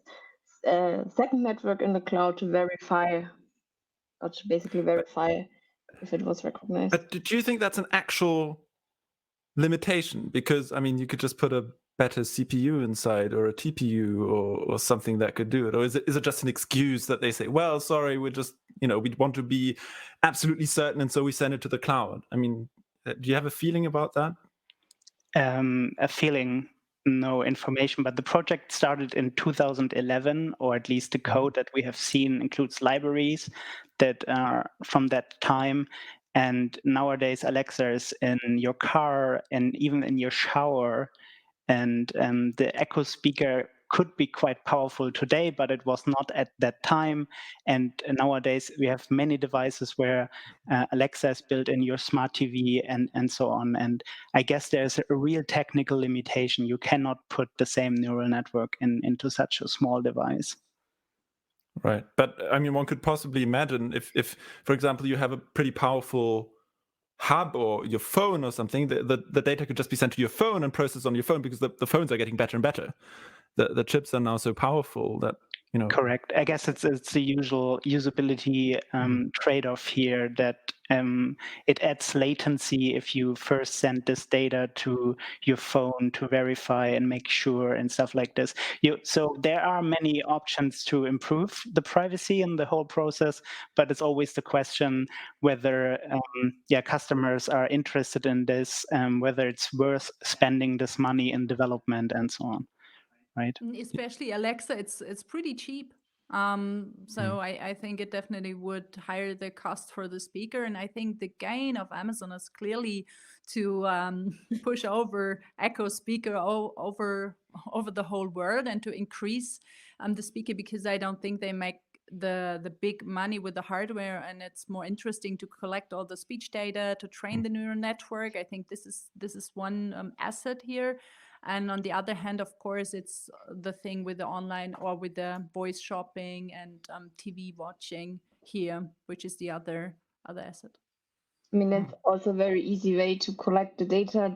second network in the cloud to verify, or to basically verify if it was recognized. But do you think that's an actual limitation? Because I mean, you could just put a better CPU inside, or a TPU, or something that could do it. Or is it just an excuse that they say, well, sorry, we're just, we want to be absolutely certain, and so we send it to the cloud? I mean, do you have a feeling about that? A feeling, no information, but the project started in 2011, or at least the code that we have seen includes libraries that are from that time. And nowadays, Alexa is in your car and even in your shower. And the Echo speaker could be quite powerful today, but it was not at that time. And nowadays, we have many devices where Alexa is built in your smart TV and so on. And I guess there's a real technical limitation. You cannot put the same neural network into such a small device. Right. But I mean, one could possibly imagine if, for example, you have a pretty powerful hub or your phone or something, the data could just be sent to your phone and processed on your phone, because the phones are getting better and better. The chips are now so powerful that, Correct. I guess it's the usual usability trade-off here, that it adds latency if you first send this data to your phone to verify and make sure and stuff like this. So there are many options to improve the privacy in the whole process, but it's always the question whether customers are interested in this, whether it's worth spending this money in development and so on. Right. Especially Alexa, it's pretty cheap. So I think it definitely would higher the cost for the speaker. And I think the gain of Amazon is clearly to push over Echo speaker over the whole world, and to increase the speaker, because I don't think they make the big money with the hardware, and it's more interesting to collect all the speech data to train the neural network. I think this is one asset here. And on the other hand, of course, it's the thing with the online or with the voice shopping and TV watching here, which is the other asset. I mean, it's also a very easy way to collect the data,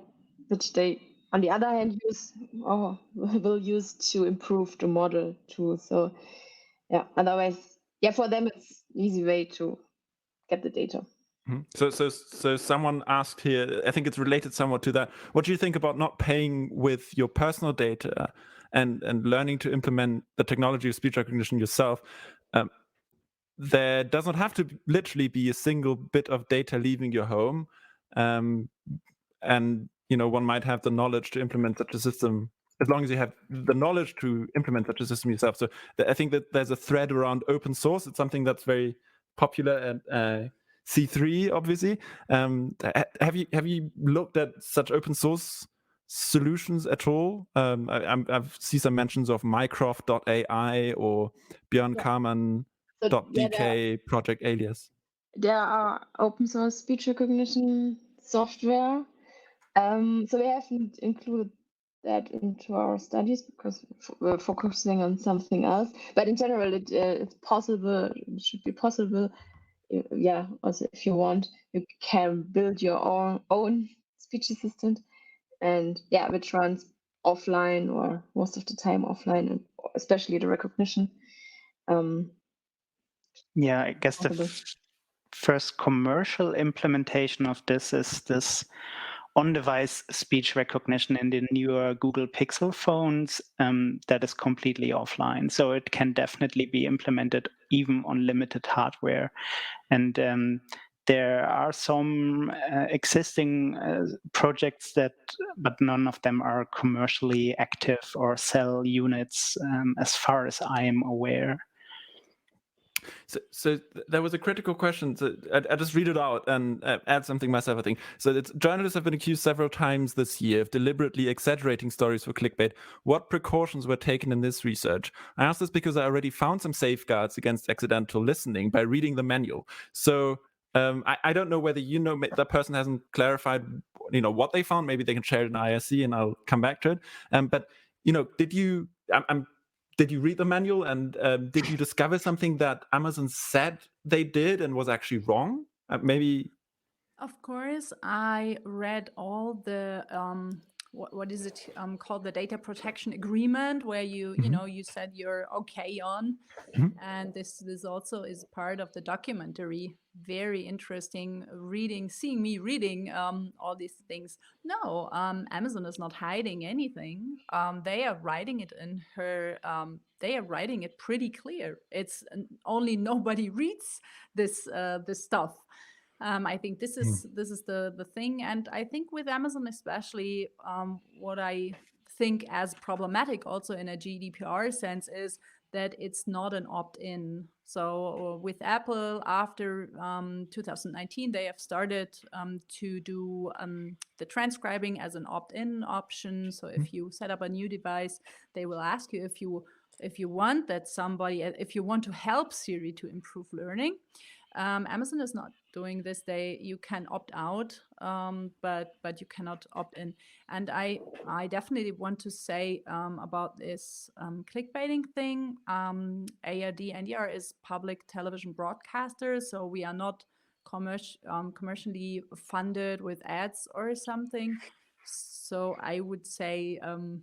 which they, on the other hand, use or will use to improve the model too. So, yeah, otherwise, yeah, for them, it's an easy way to get the data. So someone asked here, I think it's related somewhat to that. What do you think about not paying with your personal data and learning to implement the technology of speech recognition yourself? There does not have to literally be a single bit of data leaving your home. And one might have the knowledge to implement such a system, as long as you have the knowledge to implement such a system yourself. So I think that there's a thread around open source. It's something that's very popular at C3, obviously. Have you looked at such open source solutions at all? I've seen some mentions of Mycroft.ai or Björn Karman.dk Project Alias. There are open source speech recognition software. So we haven't included that into our studies because we're focusing on something else. But in general, it's possible. It should be possible. Yeah. Also, if you want, you can build your own speech assistant, and which runs offline or most of the time offline, and especially the recognition. I guess the first commercial implementation of this is this on-device speech recognition in the newer Google Pixel phones that is completely offline. So it can definitely be implemented even on limited hardware. And there are some existing projects but none of them are commercially active or sell units as far as I am aware. So there was a critical question. So I just read it out and add something myself, I think. So journalists have been accused several times this year of deliberately exaggerating stories for clickbait. What precautions were taken in this research? I ask this because I already found some safeguards against accidental listening by reading the manual. So I don't know whether the person hasn't clarified what they found. Maybe they can share it in IRC and I'll come back to it. But did you read the manual and did you discover something that Amazon said they did and was actually wrong? Maybe. Of course, I read all the what is it called, the data protection agreement, where you said you're okay on, and this also is part of the documentary. Very interesting seeing me reading all these things. No, Amazon is not hiding anything. They are writing it in her. They are writing it pretty clear. It's only nobody reads this stuff. I think this is the thing, and I think with Amazon especially, what I think as problematic also in a GDPR sense is that it's not an opt-in. So with Apple, after 2019, they have started to do the transcribing as an opt-in option. So if you set up a new device, they will ask you if you want if you want to help Siri to improve learning. Amazon is not doing this. You can opt out, but you cannot opt in. And I definitely want to say about this clickbaiting thing. ARD NDR is public television broadcaster, so we are not commercially funded with ads or something. So I would say I'm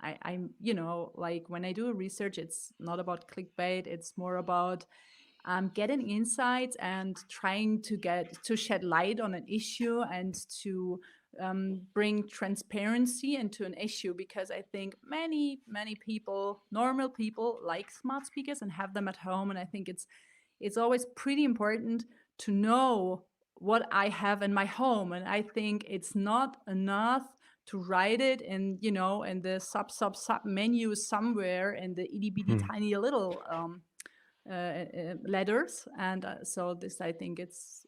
like when I do research, it's not about clickbait. It's more about getting insights and trying to shed light on an issue and to bring transparency into an issue, because I think many people, normal people, like smart speakers and have them at home, and I think it's always pretty important to know what I have in my home, and I think it's not enough to write it in in the sub menu somewhere in the itty bitty tiny little letters, and so this, I think it's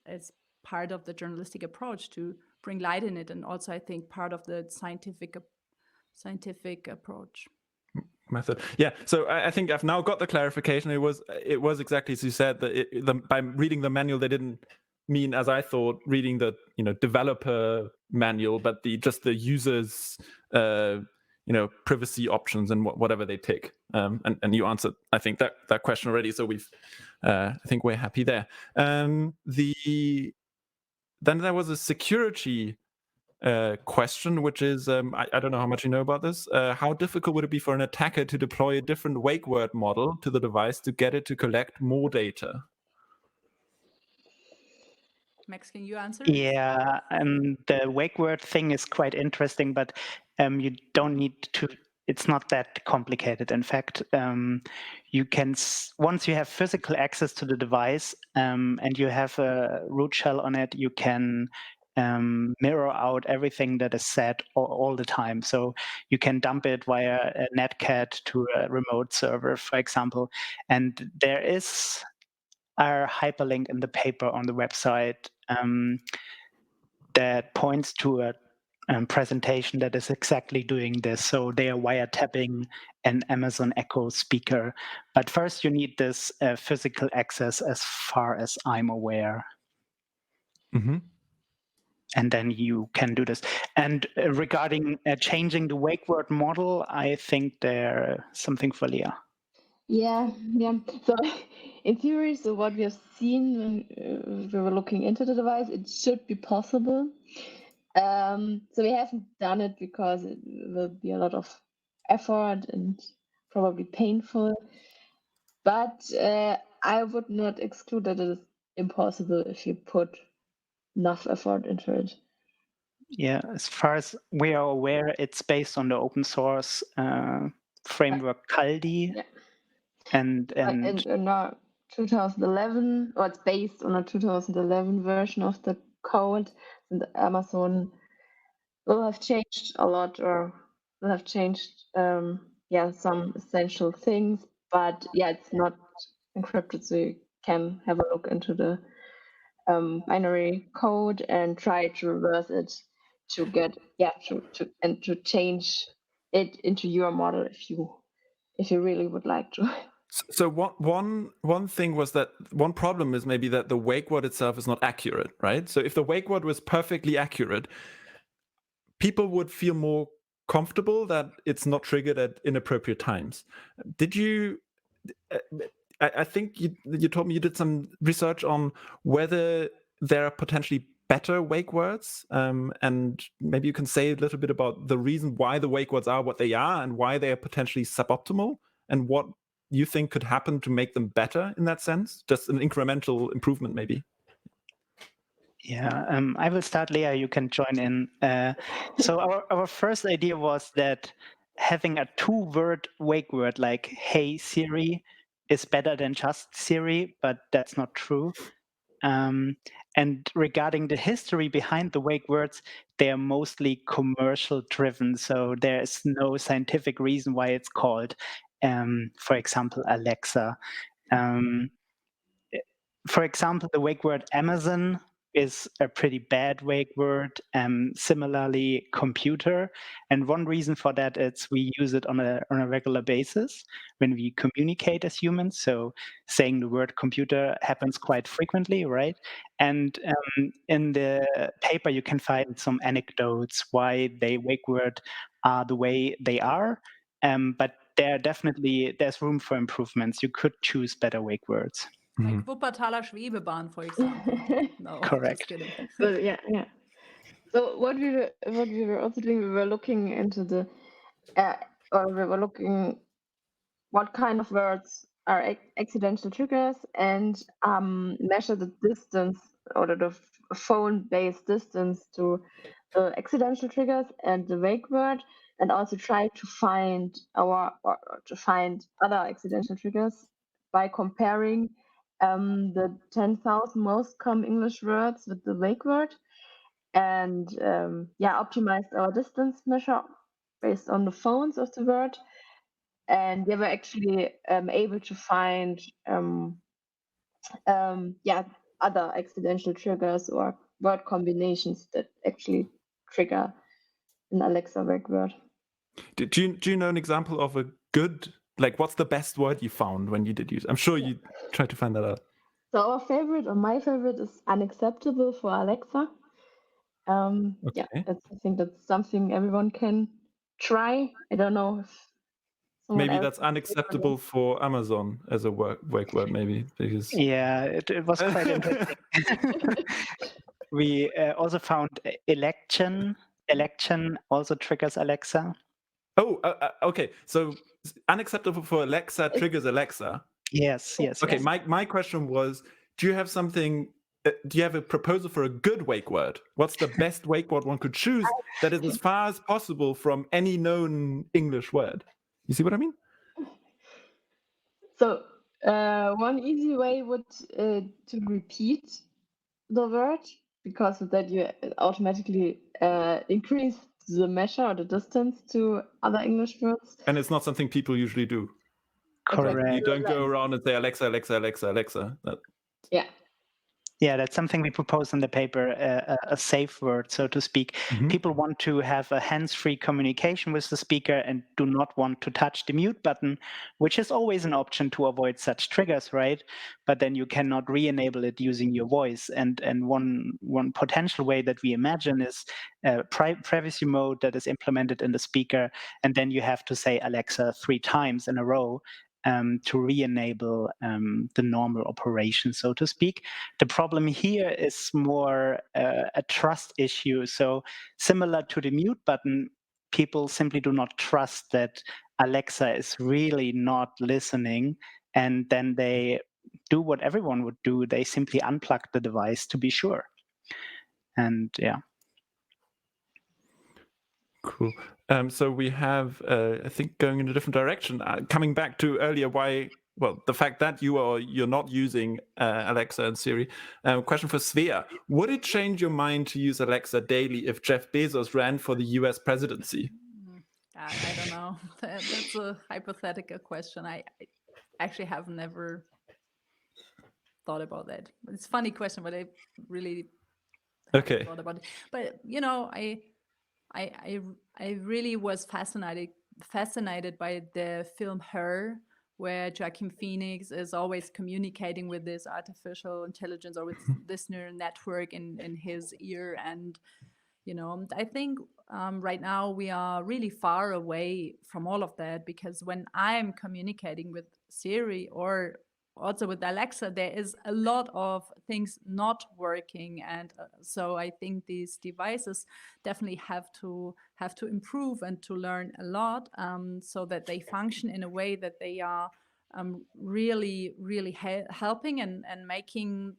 part of the journalistic approach to bring light in it, and also I think part of the scientific approach method. Yeah, so I think I've now got the clarification. It was exactly as you said, that by reading the manual, they didn't mean, as I thought, reading the developer manual, but just the users privacy options and whatever they pick. And you answered, I think, that question already. So I think we're happy there. Then there was a security question, which is, I don't know how much you know about this. How difficult would it be for an attacker to deploy a different wake word model to the device to get it to collect more data? Max, can you answer? Yeah, the wake word thing is quite interesting, but you don't need to. It's not that complicated. In fact, you can once you have physical access to the device and you have a root shell on it, you can mirror out everything that is said all the time. So you can dump it via a netcat to a remote server, for example. And there is a hyperlink in the paper on the website that points to a presentation that is exactly doing this. So they are wiretapping an Amazon Echo speaker. But first you need this physical access as far as I'm aware. Mm-hmm. And then you can do this. And regarding changing the wake word model, I think there's something for Leah. Yeah. So in theory, so what we have seen when we were looking into the device, it should be possible. So we haven't done it because it will be a lot of effort and probably painful. But I would not exclude that it is impossible if you put enough effort into it. Yeah, as far as we are aware, it's based on the open source framework Kaldi. Yeah. And in 2011, or it's based on a 2011 version of the code, and Amazon will have changed a lot, or will have changed some essential things, but it's not encrypted, so you can have a look into the binary code and try to reverse it to get to change it into your model if you really would like to. So one thing was that one problem is maybe that the wake word itself is not accurate, right? So if the wake word was perfectly accurate, people would feel more comfortable that it's not triggered at inappropriate times. Did you? I think you told me you did some research on whether there are potentially better wake words, and maybe you can say a little bit about the reason why the wake words are what they are and why they are potentially suboptimal, and what you think could happen to make them better in that sense, just an incremental improvement maybe. Yeah, I will start, Leah, you can join in. So our first idea was that having a 2-word wake word like "Hey Siri" is better than just Siri, but that's not true. And regarding the history behind the wake words, they are mostly commercial driven. So there is no scientific reason why it's called, for example, Alexa. For example, the wake word Amazon is a pretty bad wake word. Similarly, computer. And one reason for that is we use it on a regular basis when we communicate as humans. So saying the word computer happens quite frequently, right? And in the paper, you can find some anecdotes why they wake word are the way they are. But there's room for improvements. You could choose better wake words. Like Wuppertaler Schwebebahn, for example. No, Correct. just kidding. So So what we were also doing, we were looking into what kind of words are accidental triggers, and measure the distance, or the phone-based distance to the accidental triggers and the wake word, and also try to find other accidental triggers by comparing the 10,000 most common English words with the wake word, and optimized our distance measure based on the phones of the word, and they were actually able to find other accidental triggers or word combinations that actually trigger an Alexa wake word. Do you know an example of a good, like, what's the best word you found when you did use? I'm sure you tried to find that out. So my favorite is unacceptable for Alexa. Okay. I think that's something everyone can try. I don't know if someone Maybe else that's unacceptable for Amazon as a wake word, maybe, because Yeah, it was quite interesting. We also found election. Election also triggers Alexa. Oh, okay. So unacceptable for Alexa triggers Alexa. Yes. Okay, yes. my question was, do you have something? Do you have a proposal for a good wake word? What's the best wake word one could choose that is as far as possible from any known English word? You see what I mean? So one easy way would to repeat the word, because of that you automatically increase the measure or the distance to other English words. And it's not something people usually do. Correct. You don't go around and say Alexa, Alexa, Alexa, Alexa. Yeah. Yeah, that's something we propose in the paper, a safe word, so to speak. People want to have a hands-free communication with the speaker and do not want to touch the mute button, which is always an option to avoid such triggers, right? But then you cannot re-enable it using your voice. And one potential way that we imagine is privacy mode that is implemented in the speaker, and then you have to say Alexa 3 times in a row to re-enable the normal operation, so to speak. The problem here is more a trust issue. So similar to the mute button, people simply do not trust that Alexa is really not listening, and then they do what everyone would do. They simply unplug the device to be sure. And yeah. Cool. So we have, I think, going in a different direction. Coming back to earlier, the fact that you're not using Alexa and Siri. Question for Svea: would it change your mind to use Alexa daily if Jeff Bezos ran for the U.S. presidency? I don't know. That's a hypothetical question. I actually have never thought about that. It's a funny question, but I really haven't thought about it. But I really was fascinated by the film Her, where Joaquin Phoenix is always communicating with this artificial intelligence or with this neural network in his ear. And I think right now we are really far away from all of that, because when I'm communicating with Siri or also with Alexa, there is a lot of things not working, and so I think these devices definitely have to improve and to learn a lot, so that they function in a way that they are really helping and making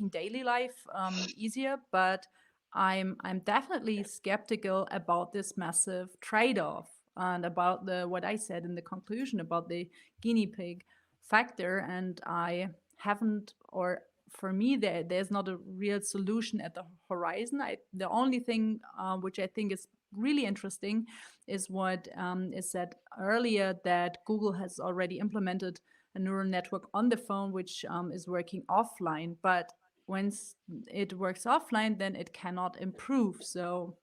daily life easier. But I'm definitely skeptical about this massive trade-off and about what I said in the conclusion about the guinea pig factor. And I haven't, or for me, there's not a real solution at the horizon. The only thing which I think is really interesting is what is said earlier, that Google has already implemented a neural network on the phone, which is working offline. But once it works offline, then it cannot improve. So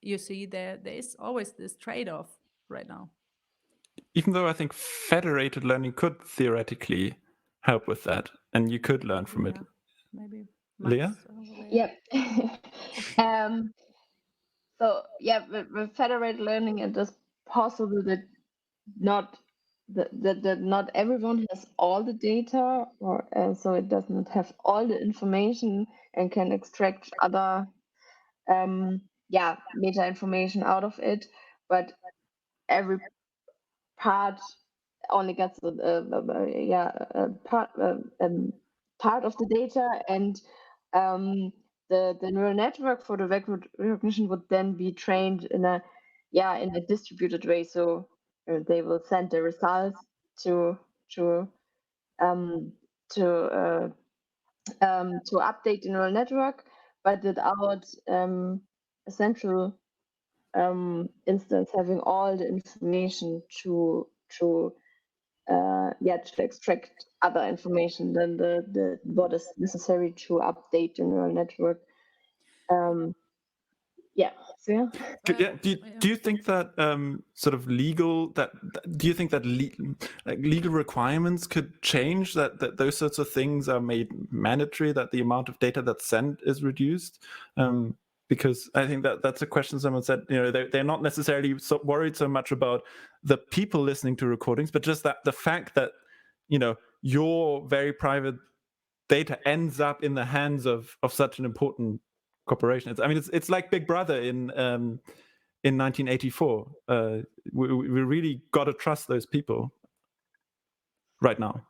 you see, there is always this trade-off right now. Even though I think federated learning could theoretically help with that, and you could learn from it. Maybe. Leah? Yep. So yeah, with federated learning, it is possible that not everyone has all the data, or so it does not have all the information and can extract other meta information out of it, but every part only gets a part of the data, and the neural network for the recognition would then be trained in a distributed way. So they will send the results to update the neural network, but without a central instance having all the information to extract other information than the what is necessary to update the neural network. Do you think that sort of legal legal requirements could change, that those sorts of things are made mandatory, that the amount of data that's sent is reduced? Because I think that's a question someone said. They're not necessarily so worried so much about the people listening to recordings, but just that the fact that your very private data ends up in the hands of such an important corporation. It's like Big Brother in 1984. We really got to trust those people right now.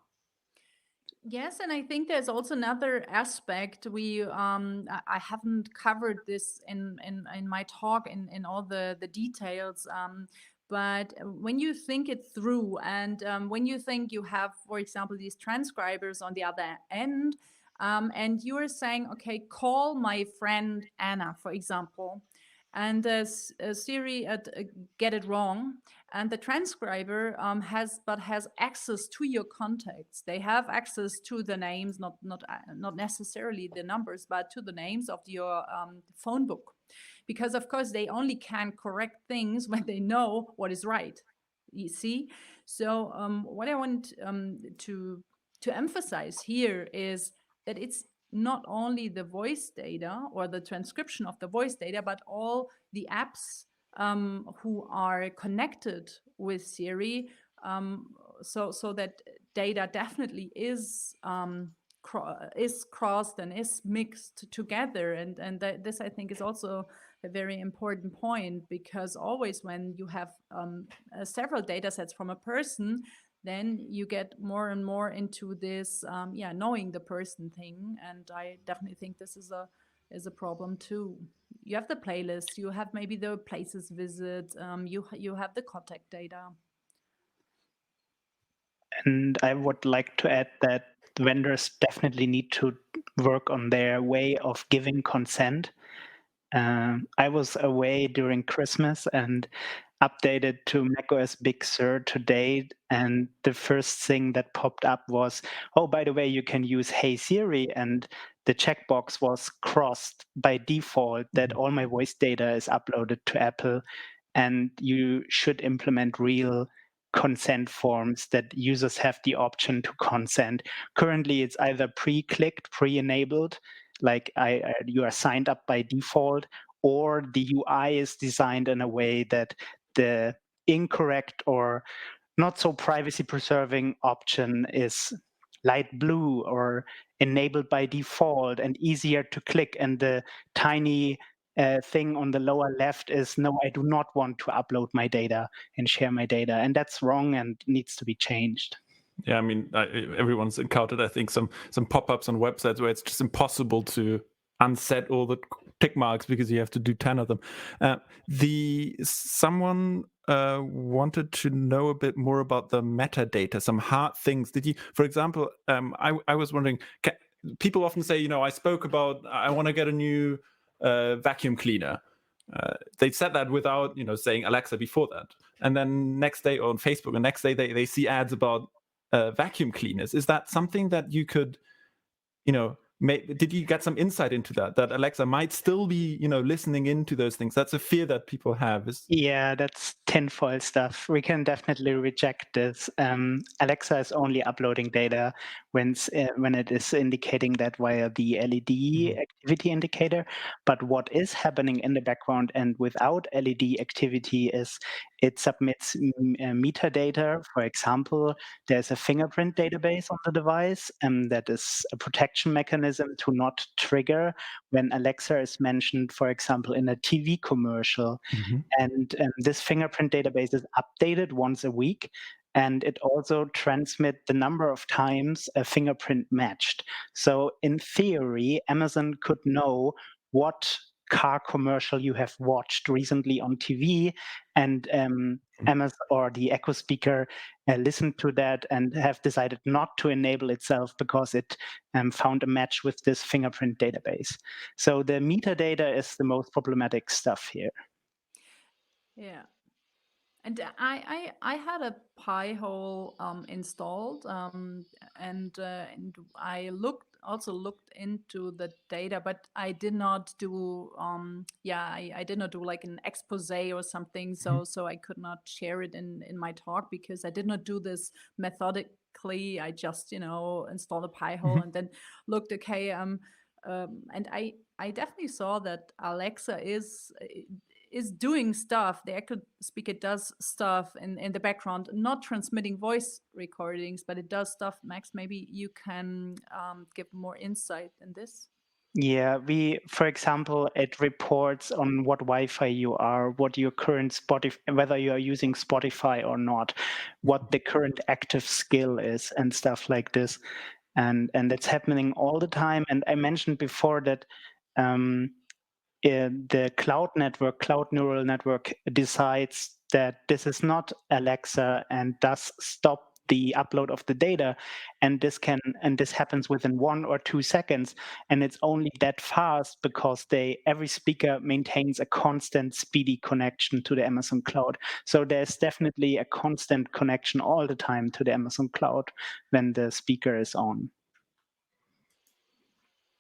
Yes, and I think there's also another aspect I haven't covered this in my talk in all the details. But when you think it through, and when you think you have, for example, these transcribers on the other end, and you are saying, okay, call my friend Anna, for example, and Siri get it wrong, and the transcriber has access to your contacts. They have access to the names, not necessarily the numbers, but to the names of your phone book, because of course they only can correct things when they know what is right. You see, so what I want to emphasize here is that it's not only the voice data or the transcription of the voice data, but all the apps who are connected with Siri, so that data definitely is crossed and is mixed together, and this I think is also a very important point, because always when you have several data sets from a person, then you get more and more into this knowing the person thing, and I definitely think this is a problem too. You have the playlist, you have maybe the places visit, you have the contact data. And I would like to add that vendors definitely need to work on their way of giving consent. I was away during Christmas and updated to macOS Big Sur today, and the first thing that popped up was, oh, by the way, you can use Hey Siri, and the checkbox was crossed by default that all my voice data is uploaded to Apple, and you should implement real consent forms that users have the option to consent. Currently, it's either pre-clicked, pre-enabled, like you are signed up by default, or the UI is designed in a way that the incorrect or not so privacy preserving option is light blue or enabled by default and easier to click, and the tiny thing on the lower left is, no, I do not want to upload my data and share my data, and that's wrong and needs to be changed. Yeah, everyone's encountered, I think, some pop-ups on websites where it's just impossible to unset all the tick marks because you have to do 10 of them. Someone wanted to know a bit more about the metadata, some hard things. Did you, for example, I was wondering, people often say, I spoke about, I want to get a new vacuum cleaner. They said that without, saying Alexa before that. And then next day on Facebook, the next day they see ads about vacuum cleaners. Is that something that you could, did you get some insight into that Alexa might still be, listening into those things? That's a fear that people have. Yeah, that's tinfoil stuff. We can definitely reject this. Alexa is only uploading data when it is indicating that via the LED activity indicator. But what is happening in the background and without LED activity is it submits metadata. For example, there's a fingerprint database on the device, and that is a protection mechanism to not trigger when Alexa is mentioned, for example, in a TV commercial. And this fingerprint database is updated once a week, and it also transmits the number of times a fingerprint matched. So in theory, Amazon could know what car commercial you have watched recently on TV, and Amazon or the Echo speaker listened to that and have decided not to enable itself because it found a match with this fingerprint database. So the metadata is the most problematic stuff here. Yeah. And I had a Pi-hole installed, and I also looked into the data, but I did not do I did not do like an expose or something, so I could not share it in my talk because I did not do this methodically. I just installed a Pi-hole and then looked, okay, and I definitely saw that Alexa is doing stuff. The Echo speaker does stuff in the background, not transmitting voice recordings, but it does stuff. Max, maybe you can give more insight in this. Yeah, for example, it reports on what Wi-Fi you are, what your current Spotify, whether you are using Spotify or not, what the current active skill is, and stuff like this. And it's happening all the time. And I mentioned before that the cloud neural network decides that this is not Alexa and does stop the upload of the data, and this happens within 1 or 2 seconds, and it's only that fast because every speaker maintains a constant speedy connection to the Amazon cloud. So there's definitely a constant connection all the time to the Amazon cloud when the speaker is on.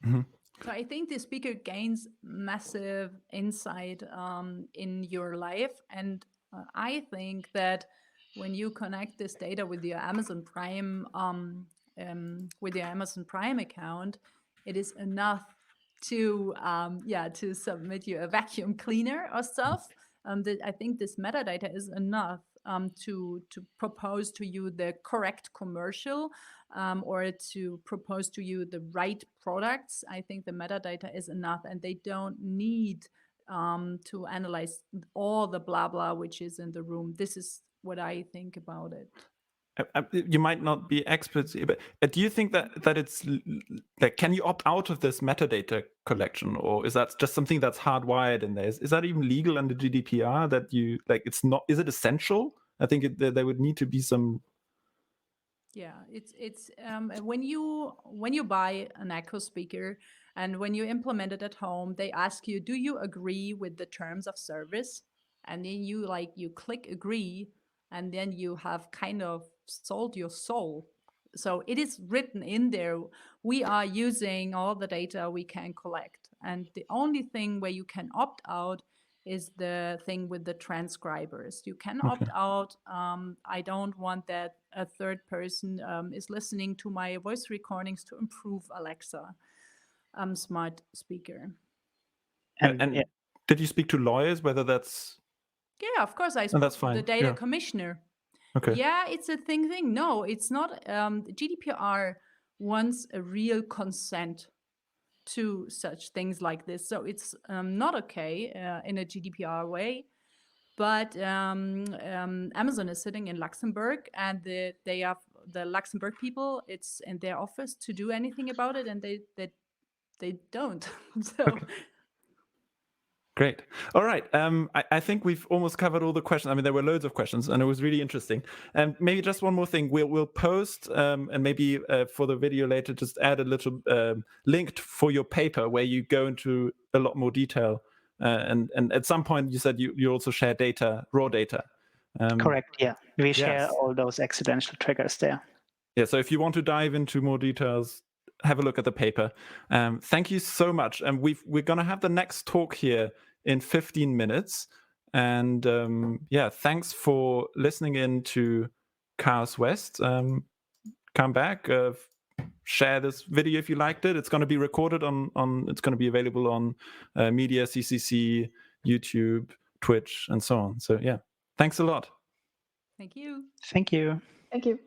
Mm-hmm. So I think the speaker gains massive insight in your life, and I think that when you connect this data with your Amazon Prime account, it is enough to to submit you a vacuum cleaner or stuff. I think this metadata is enough to propose to you the correct commercial or to propose to you the right products. I think the metadata is enough, and they don't need to analyze all the blah blah which is in the room. This is what I think about it. You might not be experts, but do you think that it's like, can you opt out of this metadata collection, or is that just something that's hardwired in there? Is that even legal under GDPR? That you like, it's not? Is it essential? I think there would need to be some. Yeah, it's when you buy an Echo speaker and when you implement it at home, they ask you, do you agree with the terms of service? And then you click agree, and then you have kind of sold your soul. So it is written in there. We are using all the data we can collect, and the only thing where you can opt out is the thing with the transcribers. You can opt out. I don't want that a third person is listening to my voice recordings to improve Alexa smart speaker. And did you speak to lawyers whether that's? Yeah, of course. I And that's spoke to the fine. data Yeah. commissioner. Okay. Yeah, it's a thing. No, it's not. GDPR wants a real consent to such things like this. So it's not okay in a GDPR way. But Amazon is sitting in Luxembourg, and they have the Luxembourg people. It's in their office to do anything about it, and they don't. So. Okay. Great. All right. I think we've almost covered all the questions. I mean, there were loads of questions, and it was really interesting. And maybe just one more thing. We'll post, and maybe for the video later, just add a little link for your paper where you go into a lot more detail. And at some point, you said you also share data, raw data. Correct. Yeah, we share yes. all those accidental triggers there. Yeah. So if you want to dive into more details, have a look at the paper. Thank you so much. And we're going to have the next talk here in 15 minutes. And thanks for listening in to Chaos West. Come back, share this video if you liked it. It's going to be recorded it's going to be available on Media, CCC, YouTube, Twitch, and so on. So yeah, thanks a lot. Thank you. Thank you. Thank you.